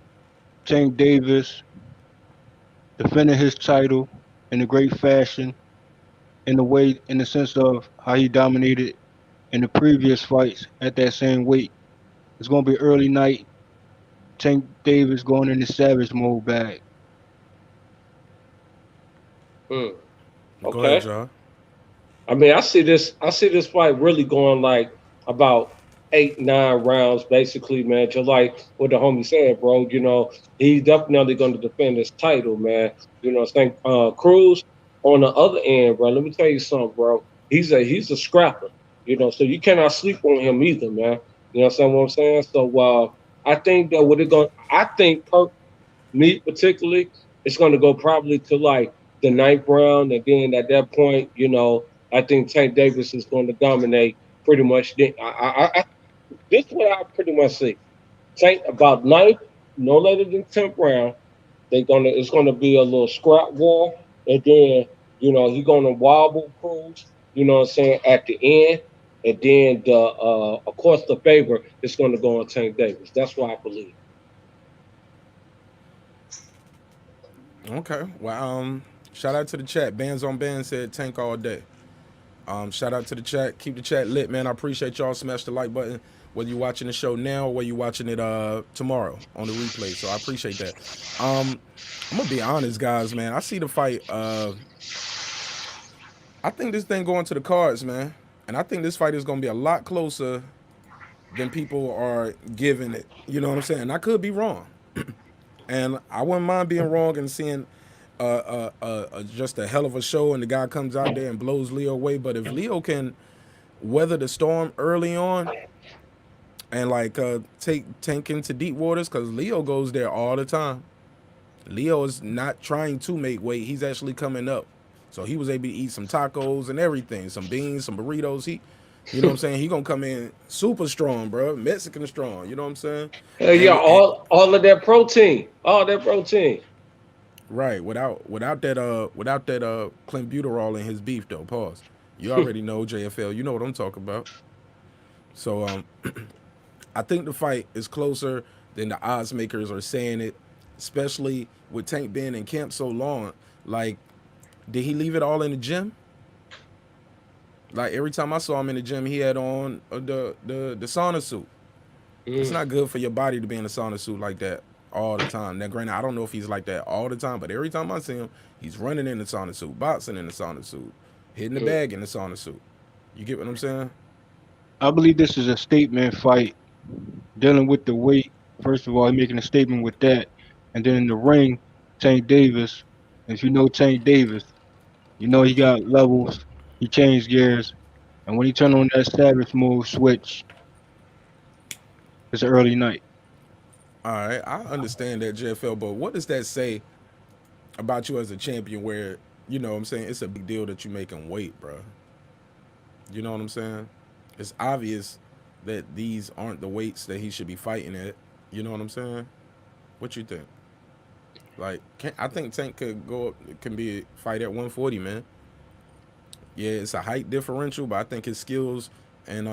Tank Davis defending his title in a great fashion, in the sense of how he dominated in the previous fights at that same weight. It's gonna be early night. Tank Davis going in the savage mode bag. Okay. Go ahead, Jahar. I mean, I see this fight really going like about 8, 9 rounds, basically, man. Just like what the homie said, bro. He's definitely going to defend his title, man. I think Cruz on the other end, bro. Let me tell you something, bro. He's a scrapper, so you cannot sleep on him either, man. You understand what I'm saying? So I think that me particularly, it's going to go probably to like the 9th round, and then at that point, I think Tank Davis is going to dominate pretty much. This is what I pretty much see. Tank about 9th, no later than 10th round. It's gonna be a little scrap war, and then he's gonna wobble Cruz. You know what I'm saying, at the end, and then of course the favor is going to go on Tank Davis. That's what I believe. Okay. Well, shout out to the chat. Bands on Bands said Tank all day. Shout out to the chat. Keep the chat lit, man. I appreciate y'all. Smash the like button, whether you're watching the show now or whether you're watching it tomorrow on the replay. So I appreciate that. I'm gonna be honest, guys, man. I see the fight. I think this thing going to the cards, man. And I think this fight is gonna be a lot closer than people are giving it. You know what I'm saying? I could be wrong. And I wouldn't mind being wrong and seeing just a hell of a show and the guy comes out there and blows Leo away. But if Leo can weather the storm early on and like take Tank into deep waters, because Leo goes there all the time. Leo is not trying to make weight. He's actually coming up. So he was able to eat some tacos and everything, some beans, some burritos. You know what I'm saying? He gonna come in super strong, bro. Mexican strong. You know what I'm saying? Yeah, all of that protein, all that protein. Right. Without that clenbuterol in his beef though. Pause. You already know JFL. You know what I'm talking about. So I think the fight is closer than the odds makers are saying it, especially with Tank being in camp so long. Like, did he leave it all in the gym? Like every time I saw him in the gym, he had on the sauna suit. It's not good for your body to be in a sauna suit like that all the time. Now, granted, I don't know if he's like that all the time, but every time I see him, he's running in the sauna suit, boxing in the sauna suit, hitting the bag in the sauna suit. You get what I'm saying? I believe this is a statement fight dealing with the weight. First of all, he's making a statement with that. And then in the ring, Tank Davis, if you know Tank Davis, you know he got levels. He changed gears, and when he turned on that savage mode switch, it's an early night. All right, I understand that, JFL, but what does that say about you as a champion where, you know what I'm saying, it's a big deal that you making weight, bro? You know what I'm saying? It's obvious that these aren't the weights that he should be fighting at. You know what I'm saying? What you think? Like, I think Tank can be a fight at 140, man. Yeah, it's a height differential, but I think his skills and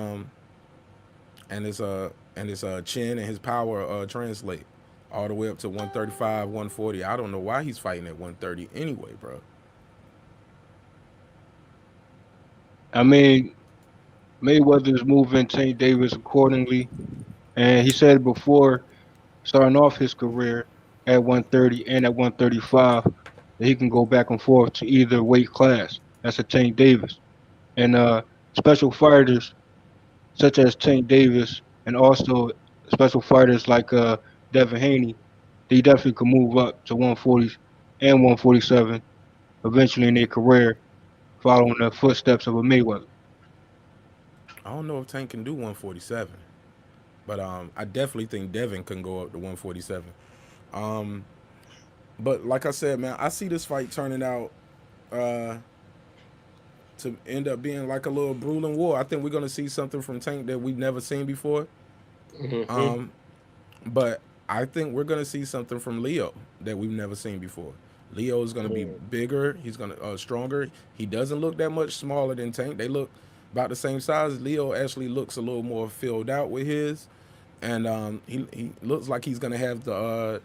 his chin and his power translate all the way up to 135, 140. I don't know why he's fighting at 130 anyway, bro. I mean, Mayweather is moving Tank Davis accordingly, and he said before starting off his career at 130 and at 135 that he can go back and forth to either weight class. That's a Tank Davis. And special fighters such as Tank Davis and also special fighters like Devin Haney, they definitely could move up to 140 and 147 eventually in their career, following the footsteps of a Mayweather. I don't know if Tank can do 147, but I definitely think Devin can go up to 147. But like I said, man, I see this fight turning out to end up being like a little grueling war. I think we're gonna see something from Tank that we've never seen before. But I think we're gonna see something from Leo that we've never seen before. Leo is gonna be bigger. He's gonna stronger. He doesn't look that much smaller than Tank. They look about the same size. Leo actually looks a little more filled out with his, and he looks like he's gonna have the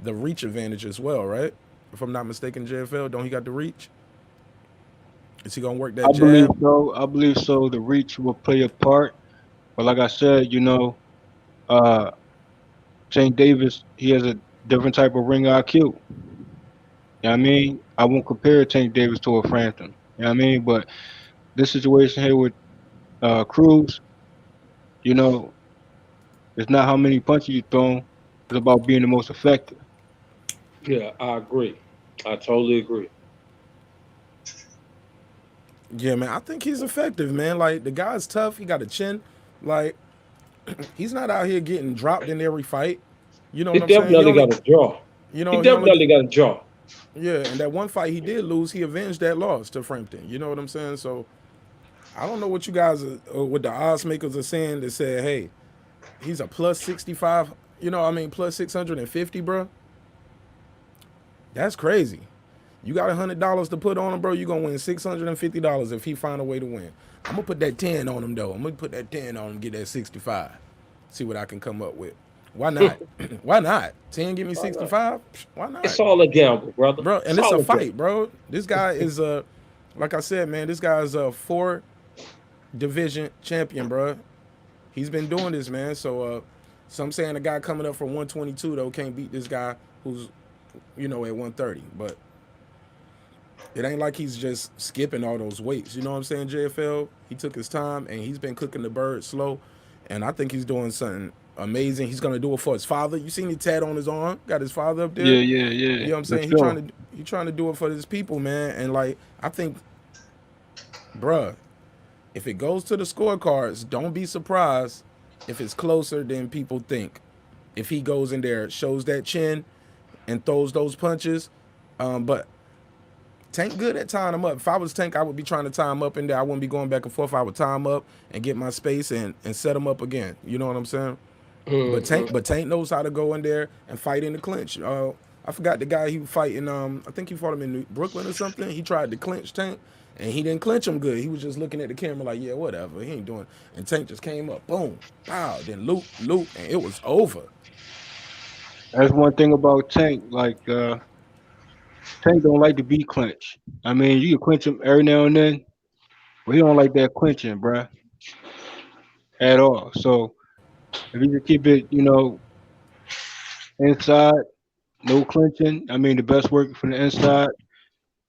reach advantage as well, right? If I'm not mistaken, JFL, don't he got the reach? Is he gonna work that jab? I believe so. The reach will play a part, but like I said, Tank Davis, he has a different type of ring IQ. You know what I mean? I won't compare Tank Davis to a Frampton. You know what I mean? But this situation here with Cruz, you know, it's not how many punches you throw. It's about being the most effective. Yeah, I agree. I totally agree. Yeah, man, I think he's effective, man. Like the guy's tough. He got a chin. Like he's not out here getting dropped in every fight. You know He what I'm saying? He definitely only, got a jaw. you He know, he only, definitely got a jaw. yeah. And that one fight he did lose, he avenged that loss to Frampton. You know what I'm saying? So I don't know what you guys what the odds makers are saying that said, hey, he's a plus 65. You know, I mean, plus 650, bro. That's crazy. You got $100 to put on him, bro. You gonna win $650 if he find a way to win. I'm gonna put that 10 on him though. I'm gonna put that 10 on him, get that 65. See what I can come up with. Why not? Why not? 10 give me 65? Why not? It's all a gamble, brother. Bro, and it's all a fight, gamble. bro. This guy is like I said, man, this guy is a 4 division champion, bro. He's been doing this, man. So some saying the guy coming up from 122 though can't beat this guy who's, you know, at 130. But it ain't like he's just skipping all those weights. You know what I'm saying, JFL? He took his time, and he's been cooking the bird slow. And I think he's doing something amazing. He's going to do it for his father. You seen the tat on his arm? Got his father up there? Yeah. You know what I'm saying? He trying to do it for his people, man. And, like, I think, bruh, if it goes to the scorecards, don't be surprised if it's closer than people think. If he goes in there, shows that chin, and throws those punches. But Tank good at tying him up. If I was Tank, I would be trying to tie him up in there. I wouldn't be going back and forth. I would tie him up and get my space and set him up again. You know what I'm saying? But Tank knows how to go in there and fight in the clinch. I forgot the guy he was fighting. I think he fought him in Brooklyn or something. He tried to clinch Tank, and he didn't clinch him good. He was just looking at the camera like, yeah, whatever. He ain't doing. And Tank just came up, boom, pow, then loop, and it was over. That's one thing about Tank. Like Tank don't like to be clinched. I mean, you can clinch him every now and then, but he don't like that clinching, bruh, at all. So if you can keep it, you know, inside, no clinching. I mean, the best work from the inside.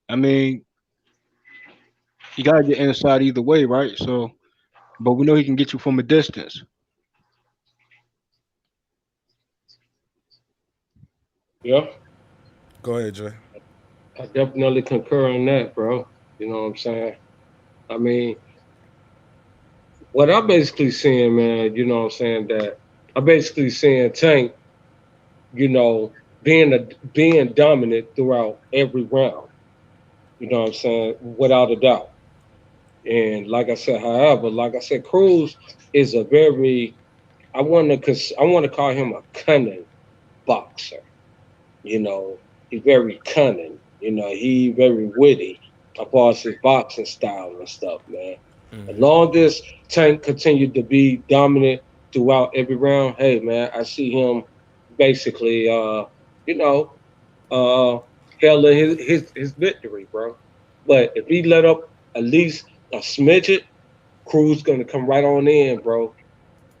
I mean, you gotta get inside either way, right? So, but we know he can get you from a distance. Yeah. Go ahead, Jay. I definitely concur on that, bro. You know what I'm saying? I mean, what I'm basically saying, man, you know what I'm saying, that I'm basically saying Tank, you know, being dominant throughout every round. You know what I'm saying? Without a doubt. And like I said, however, like I said, Cruz is a very, I want to call him a cunning boxer. You know, he's very cunning. You know, he very witty about his boxing style and stuff, man. As long as Tank continued to be dominant throughout every round, hey, man, I see him basically, you know, hailing his victory, bro. But if he let up at least a smidget, Cruz gonna come right on in, bro,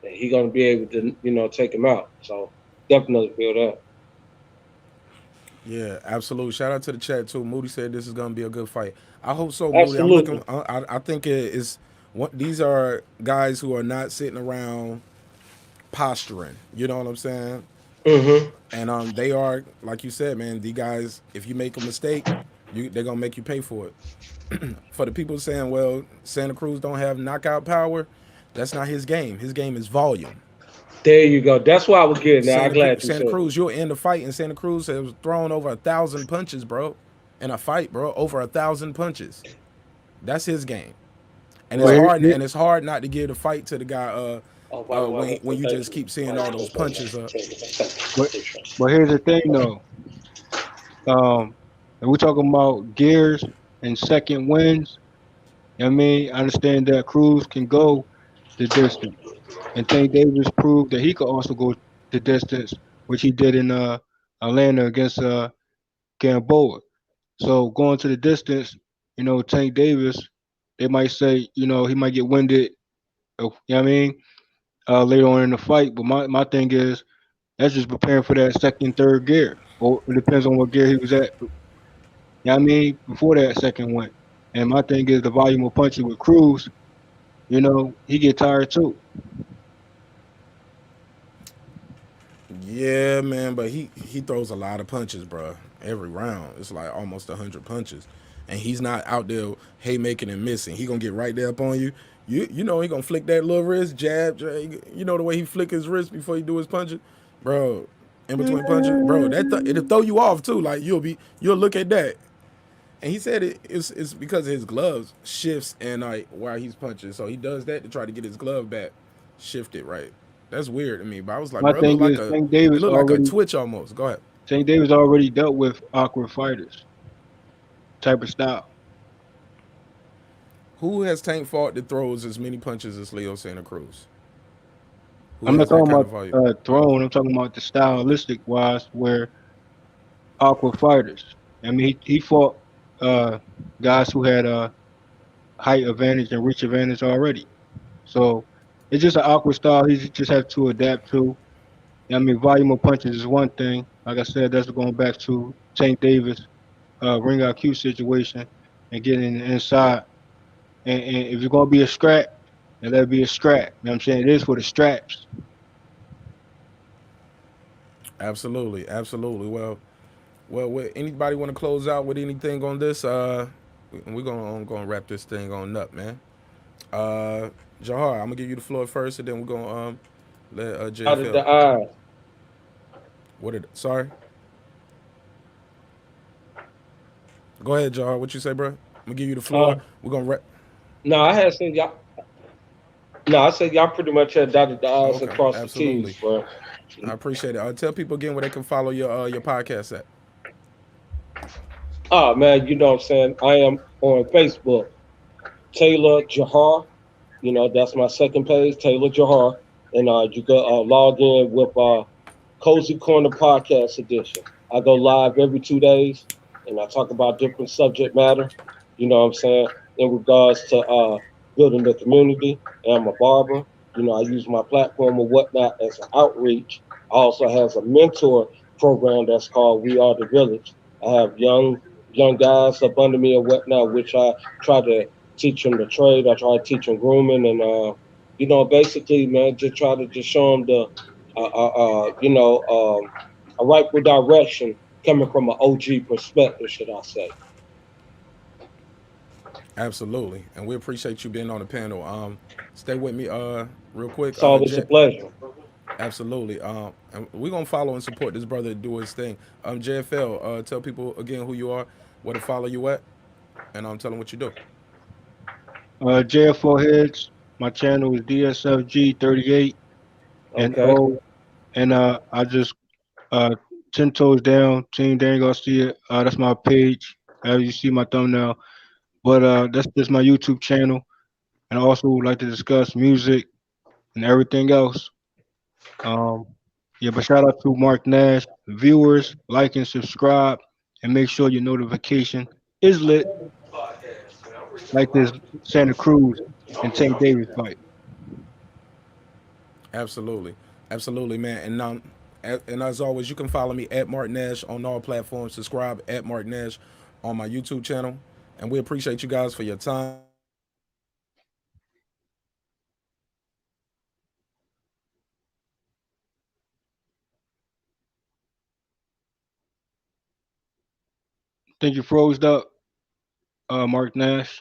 and he gonna be able to, you know, take him out. So definitely feel that. Yeah, absolutely. Shout out to the chat too. Moody said this is gonna be a good fight. I hope so, Absolutely. Moody. I think it is. These are guys who are not sitting around posturing. You know what I'm saying? Mm-hmm. And they are, like you said, man. The guys, if you make a mistake, they're gonna make you pay for it. For the people saying, well, Santa Cruz don't have knockout power, that's not his game. His game is volume. There you go. That's why I was getting that. I'm glad you Santa said Cruz, you'll end the fight, and Santa Cruz has thrown over 1,000 punches, bro, in a fight, bro. Over 1,000 punches. That's his game, and it's hard. And it's hard not to give the fight to the guy when you just keep seeing all those punches. But here's the thing, though. If we're talking about gears and second wins, I mean, I understand that Cruz can go the distance. And Tank Davis proved that he could also go the distance, which he did in Atlanta against Gamboa. So going to the distance, you know, Tank Davis, they might say, you know, he might get winded, you know what I mean, later on in the fight. But my thing is, that's just preparing for that second, third gear. Or it depends on what gear he was at, you know what I mean, before that second win. And my thing is the volume of punches with Cruz. You know, he get tired too. Yeah, man, but he throws a lot of punches, bro. Every round, it's like almost 100 punches, and he's not out there haymaking and missing. He gonna get right there up on you. You know he gonna flick that little wrist jab. You know the way he flick his wrist before he do his punches, bro. In between punches, bro. It'll throw you off too. Like you'll look at that, and he said it's because of his gloves shifts and like while he's punching, so he does that to try to get his glove back shifted right. That's weird to me, but I was like, My bro, thing is it looked like a twitch almost. Go ahead. Tank Davis already dealt with awkward fighters type of style. Who has Tank fought that throws as many punches as Leo Santa Cruz? Who I'm not has that talking kind of about volume? throne. I'm talking about the stylistic wise, where awkward fighters. I mean, he fought uh, guys who had a height advantage and reach advantage already. So it's just an awkward style. He just have to adapt to. I mean, volume of punches is one thing. Like I said, that's going back to Tank Davis, ring IQ situation, and getting inside. And if you're gonna be a scrap, then let it be a scrap. You know what I'm saying? It is for the straps. Absolutely, absolutely. Well, anybody want to close out with anything on this? We're gonna wrap this thing on up, man. Jahar, I'm gonna give you the floor first, and then we're gonna let Out of JFL. the eyes. What did? Sorry. Go ahead, Jahar. What you say, bro? I'm gonna give you the floor. We're gonna wrap. No, I had seen y'all. No, I said y'all pretty much had dotted the Oh, I's and okay, crossed the T's, absolutely. bro. I appreciate it. Tell people again where they can follow your podcast at. Oh man, you know what I'm saying? I am on Facebook, Taylor Jahar. You know, that's my second page, Taylor Jahar. And you can log in with Cozy Corner Podcast Edition. I go live every 2 days and I talk about different subject matter, you know what I'm saying, in regards to building the community. And I'm a barber. You know, I use my platform or whatnot as an outreach. I also have a mentor program that's called We Are the Village. I have young guys up under me or whatnot, which I try to teach them the trade. I try to teach them grooming and you know, basically, man, just try to just show them the you know, a rightful direction coming from an OG perspective, should I say. Absolutely, and we appreciate you being on the panel. Stay with me, real quick. It's always a pleasure. Absolutely. And we're gonna follow and support this brother to do his thing. JFL, tell people again who you are, where to follow you at, and tell them what you do. JFO heads. My channel is DSFG38 and Okay. O. And I just 10 toes down. Team Daniel Garcia. That's my page. As you see my thumbnail. But that's just my YouTube channel. And I also like to discuss music and everything else. Um, yeah, but shout out to Mark Nash. Viewers, like and subscribe, and make sure your notification is lit like this Santa Cruz and Tank Davis fight. Absolutely, absolutely, man. And as always, you can follow me at Mark Nash on all platforms. Subscribe at Mark Nash on my YouTube channel, and we appreciate you guys for your time. Think you froze up, Mark Nash.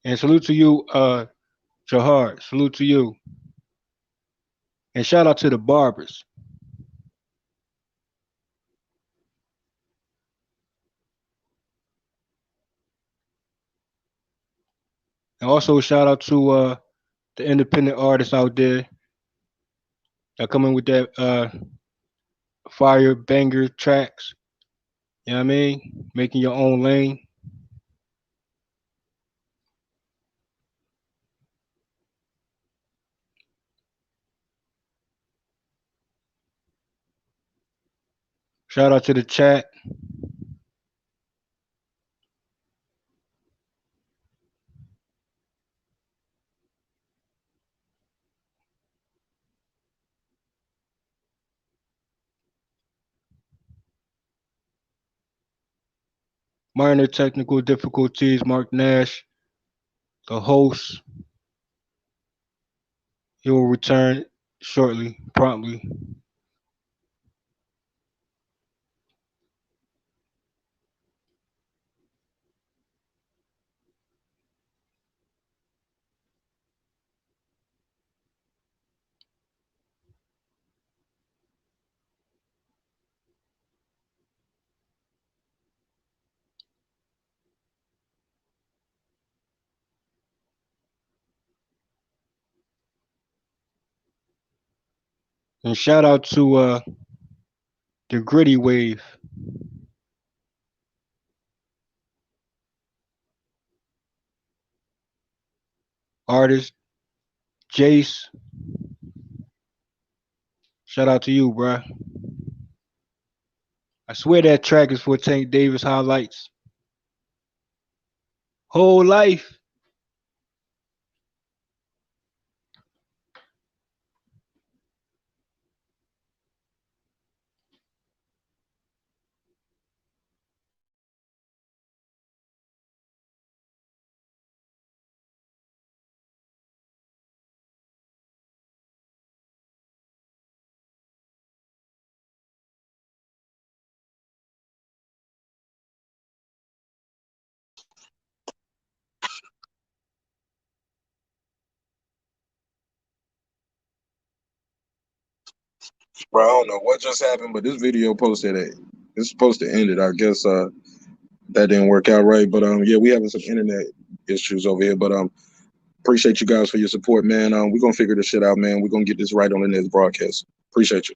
And salute to you, Jahar. Salute to you. And shout out to the barbers. And also shout out to the independent artists out there that come in with that fire banger tracks. You know what I mean? Making your own lane. Shout out to the chat. minor technical difficulties. Mark Nash, the host, he will return shortly, promptly. And shout out to the Gritty Wave. Artist Jace. Shout out to you, bruh. I swear that track is for Tank Davis highlights. Whole life. Bro, I don't know what just happened, but this video posted it. It's supposed to end it. I guess that didn't work out right. But yeah, we having some internet issues over here. But appreciate you guys for your support, man. We're gonna figure this shit out, man. We're gonna get this right on the next broadcast. Appreciate you.